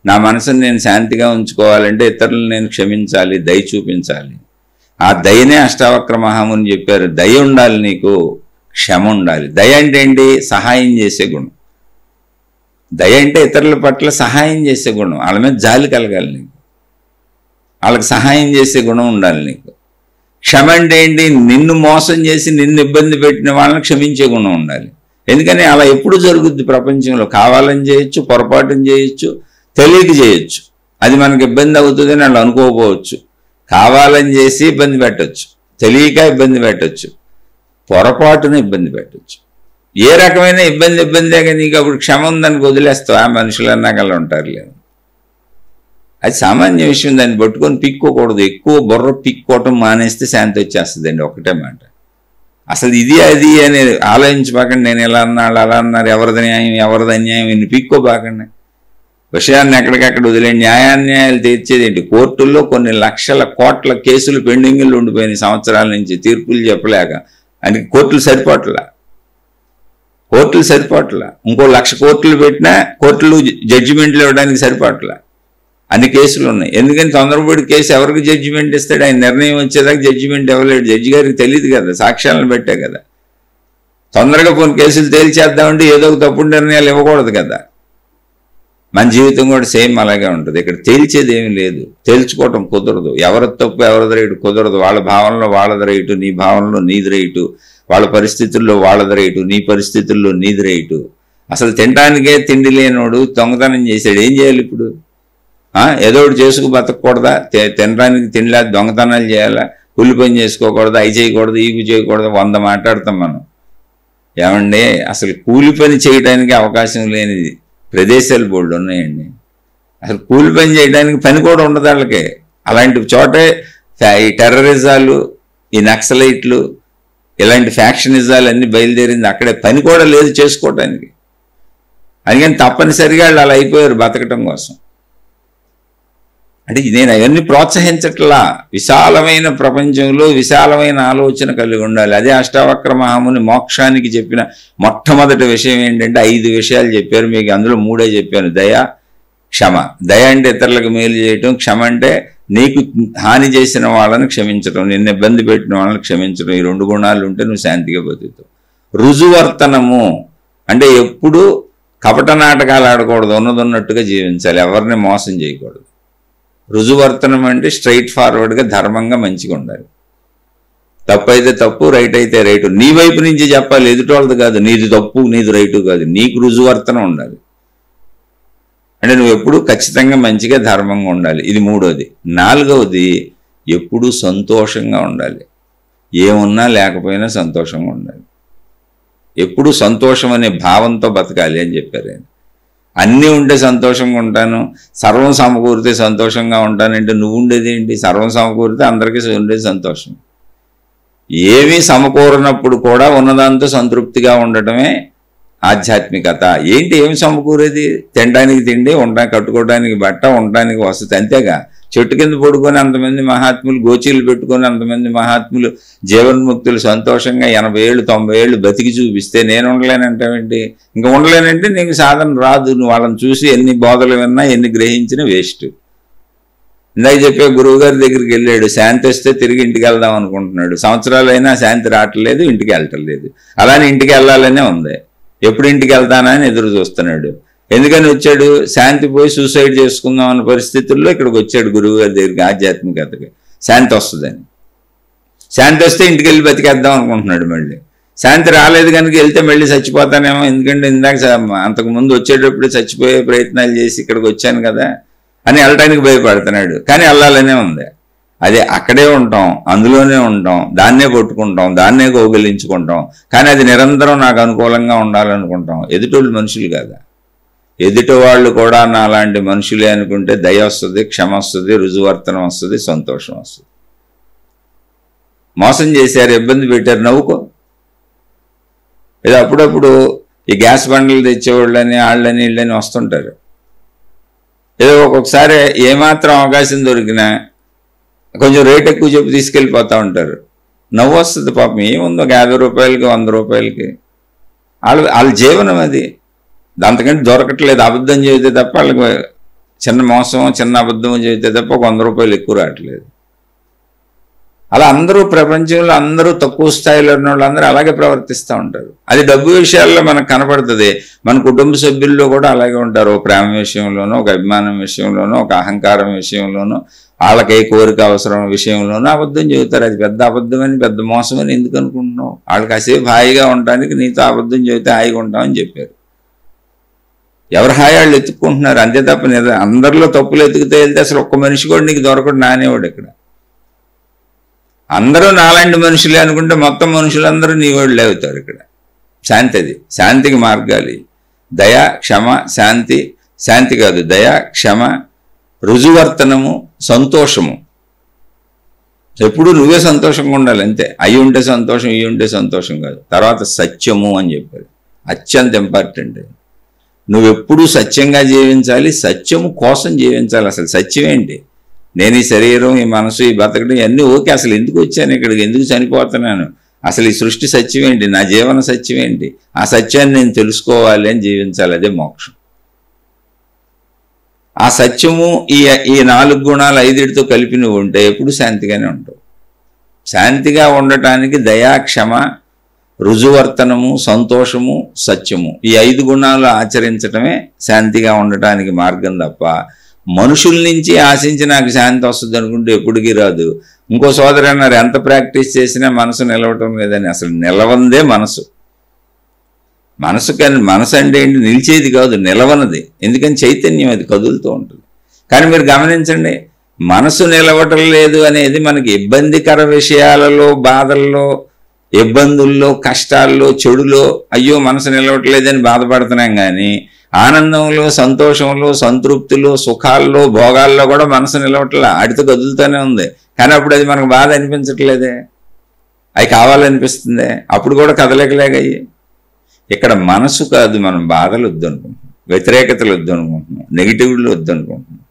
నా మనసుని నేను శాంతిగా ఉంచుకోవాలంటే ఇతరులను నేను క్షమించాలి, దయ చూపించాలి. ఆ దయనే అష్టావక్ర మహాముని చెప్పారు. దయ ఉండాలి, నీకు క్షమ ఉండాలి. దయ అంటే ఏంటి? సహాయం చేసే గుణం. దయ అంటే ఇతరుల పట్ల సహాయం చేసే గుణం. వాళ్ళ మీద జాలి కలగాలి నీకు, వాళ్ళకి సహాయం చేసే గుణం ఉండాలి నీకు. క్షమ అంటే ఏంటి? నిన్ను మోసం చేసి నిన్ను ఇబ్బంది పెట్టిన వాళ్ళని క్షమించే గుణం ఉండాలి. ఎందుకని అలా ఎప్పుడు జరుగుద్ది ప్రపంచంలో. కావాలని చేయొచ్చు, పొరపాటుని చేయొచ్చు, తెలియక చేయొచ్చు. అది మనకి ఇబ్బంది అవుతుందని వాళ్ళు అనుకోకపోవచ్చు. కావాలని చేసి ఇబ్బంది పెట్టచ్చు, తెలియక ఇబ్బంది పెట్టచ్చు, పొరపాటును ఇబ్బంది పెట్టచ్చు. ఏ రకమైన ఇబ్బందే కానీ నీకు అప్పుడు క్షమ ఉందని వదిలేస్తావు. ఆ మనుషులన్నా కల్లా ఉంటారు లేదు, అది సామాన్య విషయం. దాన్ని పట్టుకొని పిక్కోకూడదు. ఎక్కువ బుర్ర పిక్కోవటం మానేస్తే శాంతి వచ్చేస్తుందండి. ఒకటే మాట. అసలు ఇది అది అని ఆలోచించబాకండి. నేను ఎలా అన్నాడు, అలా అన్నారు, ఎవరిది న్యాయం, ఎవరిది అన్యాయం, ఇన్ని పిక్కోబాకండి. విషయాన్ని ఎక్కడికక్కడ వదిలే న్యాయాన్యాయాలు తీర్చేది ఏంటి? కోర్టుల్లో కొన్ని లక్షల కోట్ల కేసులు పెండింగ్లు ఉండిపోయినాయి సంవత్సరాల నుంచి, తీర్పులు చెప్పలేక. అని కోర్టులు సరిపోట్లా, ఇంకో 1,00,000 కోర్టులు పెట్టినా కోర్టులు జడ్జిమెంట్లు ఇవ్వడానికి సరిపోట్లా. అన్ని కేసులు ఉన్నాయి. ఎందుకని తొందరపడి కేసు ఎవరికి జడ్జిమెంట్ ఇస్తాడు? ఆయన నిర్ణయం వచ్చేదాకా జడ్జిమెంట్ ఇవ్వలేడు. జడ్జి గారికి తెలియదు కదా, సాక్ష్యాలను పెట్టే కదా. తొందరగా కొన్ని కేసులు తేల్చేద్దామంటే ఏదో ఒక తప్పుడు నిర్ణయాలు ఇవ్వకూడదు కదా. మన జీవితం కూడా సేమ్ అలాగే ఉంటుంది. ఇక్కడ తేల్చేది ఏమీ లేదు, తేల్చుకోవటం కుదరదు. ఎవరి తప్పు ఎవరిది రైటు కుదరదు. వాళ్ళ భావనలో వాళ్ళది రైటు, నీ భావనలో నీది రైటు. వాళ్ళ పరిస్థితుల్లో వాళ్ళది రైటు, నీ పరిస్థితుల్లో నీది రైటు. అసలు తినడానికే తిండి లేనోడు దొంగతనం చేశాడు, ఏం చేయాలి ఇప్పుడు? ఏదో ఒకటి చేసుకు బతకూడదా? తినడానికి తినలే, దొంగతనాలు చేయాలా, కూలి పని చేసుకోకూడదు, అవి చేయకూడదు, ఇవి చేయకూడదు, 100 మాట్లాడతాం మనం. ఏమండి, అసలు కూలి పని చేయడానికి అవకాశం లేనిది ప్రదేశాలు బోల్డ్ ఉన్నాయండి. అసలు కూలి పని చేయడానికి పని కూడా ఉండదు వాళ్ళకి. అలాంటి చోటే ఈ టెర్రరిజాలు, ఈ నక్సలైట్లు, ఇలాంటి ఫ్యాక్షనిజాలు అన్నీ బయలుదేరింది. అక్కడే పని కూడా లేదు చేసుకోవటానికి. అందుకని తప్పనిసరిగా వాళ్ళు అలా అయిపోయారు బతకటం కోసం. అంటే నేను అవన్నీ ప్రోత్సహించట్లా. విశాలమైన ప్రపంచంలో విశాలమైన ఆలోచన కలిగి ఉండాలి. అదే అష్టావక్ర మహాముని మోక్షానికి చెప్పిన మొట్టమొదటి విషయం ఏంటంటే 5 విషయాలు చెప్పారు. మీకు అందులో 3 చెప్పాను. దయ, క్షమ. దయ అంటే ఇతరులకు మేలు చేయటం, క్షమ అంటే నీకు హాని చేసిన వాళ్ళని క్షమించడం, నిన్ను ఇబ్బంది పెట్టిన వాళ్ళని క్షమించడం. ఈ 2 గుణాలు ఉంటే నువ్వు శాంతిగా బతుకుతావు. రుజువర్తనము అంటే ఎప్పుడు కపట నాటకాలు ఆడకూడదు, ఉన్నదన్నట్టుగా జీవించాలి, ఎవరిని మోసం చేయకూడదు. రుజువర్తనం అంటే స్ట్రైట్ ఫార్వర్డ్గా ధర్మంగా మంచిగా ఉండాలి. తప్పు అయితే తప్పు, రైట్ అయితే రైటు. నీ వైపు నుంచి చెప్పాలి, ఎదుటోళ్ళది కాదు. నీది తప్పు, నీది రైటు కాదు, నీకు రుజువర్తనం ఉండాలి. అంటే నువ్వు ఎప్పుడు ఖచ్చితంగా మంచిగా ధర్మంగా ఉండాలి. ఇది 3వది. 4వది ఎప్పుడూ సంతోషంగా ఉండాలి. ఏమున్నా లేకపోయినా సంతోషంగా ఉండాలి. ఎప్పుడు సంతోషం అనే భావంతో బతకాలి అని చెప్పారు ఆయన. అన్నీ ఉంటే సంతోషంగా ఉంటాను, సర్వం సమకూరితే సంతోషంగా ఉంటానంటే నువ్వు ఉండేది ఏంటి? సర్వం సమకూరితే అందరికీ ఉండేది సంతోషం. ఏమీ సమకూరనప్పుడు కూడా ఉన్నదాంతో సంతృప్తిగా ఉండటమే ఆధ్యాత్మికత. ఏంటి ఏమి సమకూరేది? తినడానికి తిండి, కట్టుకోవడానికి బట్ట, ఉండడానికి వసతి, అంతేగా. చెట్టు కింద పడుకొని అంతమంది మహాత్ములు, గోచీలు పెట్టుకొని అంతమంది మహాత్ములు జీవన్ముక్తులు సంతోషంగా 80 ఏళ్ళు 90 ఏళ్ళు బతికి చూపిస్తే నేను ఉండలేనంటావేంటి? ఇంకా ఉండలేనంటే నీకు సాధన రాదు. నువ్వు వాళ్ళని చూసి ఎన్ని బోధలు విన్నా, ఎన్ని గ్రహించినా వేస్ట్. ఇందాక చెప్పే గురువు గారి దగ్గరికి వెళ్ళాడు, శాంతి వస్తే తిరిగి ఇంటికి వెళ్దాం అనుకుంటున్నాడు. సంవత్సరాలైనా శాంతి రావట్లేదు, ఇంటికి వెళ్ళట్లేదు. అలానే ఇంటికి వెళ్ళాలనే ఉంది. ఎప్పుడు ఇంటికి వెళ్తానా అని ఎదురు చూస్తున్నాడు. ఎందుకని వచ్చాడు? శాంతి పోయి సూసైడ్ చేసుకుందాం అన్న పరిస్థితుల్లో ఇక్కడికి వచ్చాడు గురువు గారి దగ్గరికి. ఆధ్యాత్మికతకి శాంతి వస్తుందని. శాంతి వస్తే ఇంటికి వెళ్ళి బతికేద్దాం అనుకుంటున్నాడు. మళ్ళీ శాంతి రాలేదు కనుక వెళ్తే మళ్ళీ చచ్చిపోతానేమో, ఎందుకంటే ఇందాక అంతకుముందు వచ్చేటప్పుడు చచ్చిపోయే ప్రయత్నాలు చేసి ఇక్కడికి వచ్చాను కదా అని వెళ్ళటానికి భయపడుతున్నాడు. కానీ వెళ్ళాలనే ఉంది. అదే అక్కడే ఉంటాం, అందులోనే ఉంటాం, దాన్నే పట్టుకుంటాం, దాన్నే కౌగిలించుకుంటాం. కానీ అది నిరంతరం నాకు అనుకూలంగా ఉండాలనుకుంటాం. ఎదుటోళ్ళు మనుషులు కదా, ఎదుటి వాళ్ళు కూడా నా అలాంటి మనుషులే అనుకుంటే దయ వస్తుంది, క్షమ వస్తుంది, రుజువర్తనం వస్తుంది, సంతోషం వస్తుంది. మోసం చేశారు, ఇబ్బంది పెట్టారు, నవ్వుకో. ఏదో అప్పుడప్పుడు ఈ గ్యాస్ బండ్లు తెచ్చేవాళ్ళని వాళ్ళని వీళ్ళని వస్తుంటారు. ఏదో ఒక్కొక్కసారి ఏమాత్రం అవకాశం దొరికినా కొంచెం రేట్ ఎక్కువ చెప్పి తీసుకెళ్ళిపోతూ ఉంటారు. నవ్వు వస్తుంది పాపం. ఏముందో 50 రూపాయలకి 100 రూపాయలకి వాళ్ళ జీవనం అది. దాంతకంటే దొరకట్లేదు. అబద్ధం చెబితే తప్ప వాళ్ళకి చిన్న మోసం చిన్న అబద్ధం చెబితే తప్ప 100 రూపాయలు ఎక్కువ రావట్లేదు. అలా అందరూ ప్రపంచంలో అందరూ తక్కువ స్థాయిలో ఉన్న వాళ్ళందరూ అలాగే ప్రవర్తిస్తూ ఉంటారు. అది డబ్బు విషయాల్లో మనకు కనపడుతుంది. మన కుటుంబ సభ్యుల్లో కూడా అలాగే ఉంటారు. ఒక ప్రేమ విషయంలోనో, ఒక అభిమానం విషయంలోనో, ఒక అహంకారం విషయంలోనో, వాళ్ళకి కోరిక అవసరం విషయంలోనూ అబద్ధం చెబుతారు. అది పెద్ద అబద్ధమని పెద్ద మోసమని ఎందుకు అనుకుంటున్నావు? వాళ్ళకి కాసేపు హాయిగా ఉండడానికి నీతో అబద్ధం చెబితే హాయిగా ఉంటామని చెప్పారు. ఎవరు హాయి వాళ్ళు ఎత్తుక్కుంటున్నారు అంతే తప్ప అందరిలో తప్పులు ఎత్తుకుతే వెళ్తే అసలు ఒక్క మనిషి కూడా నీకు దొరకడు నానేవాడు. ఇక్కడ అందరూ నాలాంటి మనుషులే అనుకుంటే మొత్తం మనుషులందరూ నీ వాళ్ళే అవుతారు. ఇక్కడ శాంతి, అది శాంతికి మార్గాలు. దయ, క్షమ, శాంతి. శాంతి కాదు, దయ, క్షమ, రుజువర్తనము, సంతోషము. ఎప్పుడు నువ్వే సంతోషంగా ఉండాలి అంతే. అయి ఉంటే సంతోషం, ఇవి ఉంటే సంతోషం కాదు. తర్వాత సత్యము అని చెప్పారు. అత్యంత ఇంపార్టెంట్. నువ్వెప్పుడూ సత్యంగా జీవించాలి, సత్యము కోసం జీవించాలి. అసలు సత్యం ఏంటి? నేను ఈ శరీరం, ఈ మనసు, ఈ బతకడం ఇవన్నీ ఓకే. అసలు ఎందుకు వచ్చాను ఇక్కడికి? ఎందుకు చనిపోతున్నాను? అసలు ఈ సృష్టి సత్యం ఏంటి? నా జీవన సత్యం ఏంటి? ఆ సత్యాన్ని నేను తెలుసుకోవాలి అని జీవించాలి. అదే మోక్షం. ఆ సత్యము ఈ 4 గుణాలు 5తో కలిపి నువ్వు ఉంటే ఎప్పుడు శాంతిగానే ఉంటావు. శాంతిగా ఉండటానికి దయా, క్షమ, రుజువర్తనము, సంతోషము, సత్యము, ఈ 5 గుణాలు ఆచరించటమే శాంతిగా ఉండటానికి మార్గం తప్ప మనుషుల నుంచి ఆశించి నాకు శాంతి వస్తుంది అనుకుంటే ఎప్పటికీ రాదు. ఇంకో సోదరు అన్నారు, ఎంత ప్రాక్టీస్ చేసినా మనసు నిలవటం లేదని. అసలు నిలవందే మనసు. మనసు అంటే ఏంటి? నిలిచేది కాదు, నిలవనది. ఎందుకని చైతన్యం, అది కదులుతూ ఉంటుంది. కానీ మీరు గమనించండి, మనసు నిలవటం లేదు అనేది మనకి ఇబ్బందికర విషయాలలో, బాధల్లో, ఇబ్బందుల్లో, కష్టాల్లో, చెడులో అయ్యో మనసు నిలవట్లేదని బాధపడుతున్నాం. కానీ ఆనందంలో, సంతోషంలో, సంతృప్తిలో, సుఖాల్లో, భోగాల్లో కూడా మనసు నిలవట్లే. అడితో కదులుతూనే ఉంది. కానీ అప్పుడు అది మనకు బాధ అనిపించట్లేదే, అవి కావాలనిపిస్తుందే. అప్పుడు కూడా కదలేకలేగయ్యి. ఇక్కడ మనసు కాదు, మనం బాధలు వద్దనుకుంటున్నాం, వ్యతిరేకతలు వద్దనుకుంటున్నాం, నెగిటివ్లు వద్దనుకుంటున్నాం.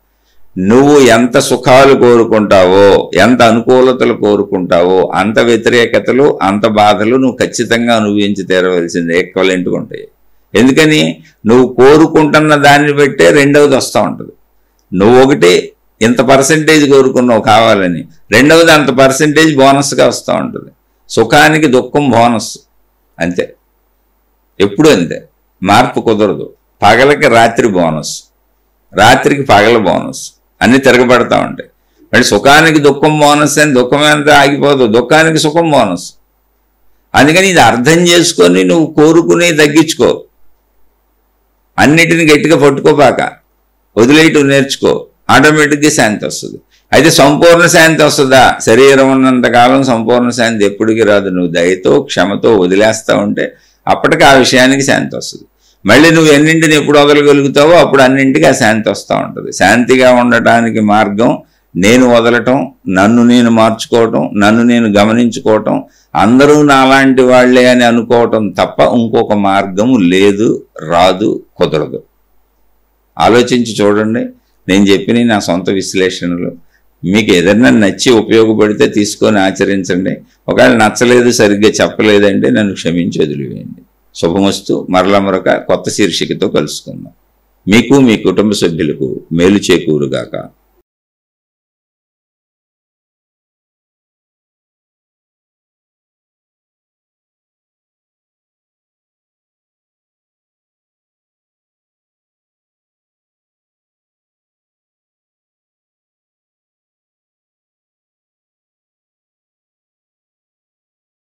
నువ్వు ఎంత సుఖాలు కోరుకుంటావో, ఎంత అనుకూలతలు కోరుకుంటావో, అంత వ్యతిరేకతలు, అంత బాధలు నువ్వు ఖచ్చితంగా అనుభవించి తీరవలసిందే. ఈక్వలెంట్గా ఉంటాయి. ఎందుకని? నువ్వు కోరుకుంటున్న దాన్ని బట్టే రెండవది వస్తూ ఉంటుంది. నువ్వు ఒకటి ఇంత పర్సెంటేజ్ కోరుకున్నావు కావాలని, రెండవది అంత పర్సెంటేజ్ బోనస్గా వస్తూ ఉంటుంది. సుఖానికి దుఃఖం బోనస్, అంతే. ఎప్పుడు అంతే, మార్పు కుదరదు. పగలకి రాత్రి బోనస్, రాత్రికి పగల బోనస్, అన్నీ తిరగబడతా ఉంటాయి. మరి సుఖానికి దుఃఖం బోనస్ అని దుఃఖం ఎంత ఆగిపోదు, దుఃఖానికి సుఖం బోనస్. అందుకని ఇది అర్థం చేసుకొని నువ్వు కోరుకుని తగ్గించుకో. అన్నిటిని గట్టిగా పట్టుకోపాక, వదిలేయటం నేర్చుకో. ఆటోమేటిక్గా శాంతి వస్తుంది. అయితే సంపూర్ణ శాంతి వస్తుందా? శరీరం ఉన్నంతకాలం సంపూర్ణ శాంతి ఎప్పటికీ రాదు. నువ్వు దయతో, క్షమతో వదిలేస్తూ ఉంటే అప్పటికి ఆ విషయానికి శాంతి వస్తుంది. మళ్ళీ నువ్వు ఎన్నింటిని ఎప్పుడు వదలగలుగుతావో అప్పుడు అన్నింటికి ఆ శాంతి వస్తూ ఉంటుంది. శాంతిగా ఉండటానికి మార్గం నేను వదలటం, నన్ను నేను మార్చుకోవటం, నన్ను నేను గమనించుకోవటం, అందరూ నాలాంటి వాళ్లే అని అనుకోవటం తప్ప ఇంకొక మార్గము లేదు, రాదు, కుదరదు. ఆలోచించి చూడండి. నేను చెప్పిన నా సొంత విశ్లేషణలు మీకు ఏదైనా నచ్చి ఉపయోగపడితే తీసుకొని ఆచరించండి. ఒకవేళ నచ్చలేదు, సరిగ్గా చెప్పలేదంటే నన్ను క్షమించి వదిలివేయండి. శుభమస్తు. మరల మరొక కొత్త శీర్షికతో కలుసుకుందాం. మీకు, మీ కుటుంబ సభ్యులకు మేలు చేకూరుగాక.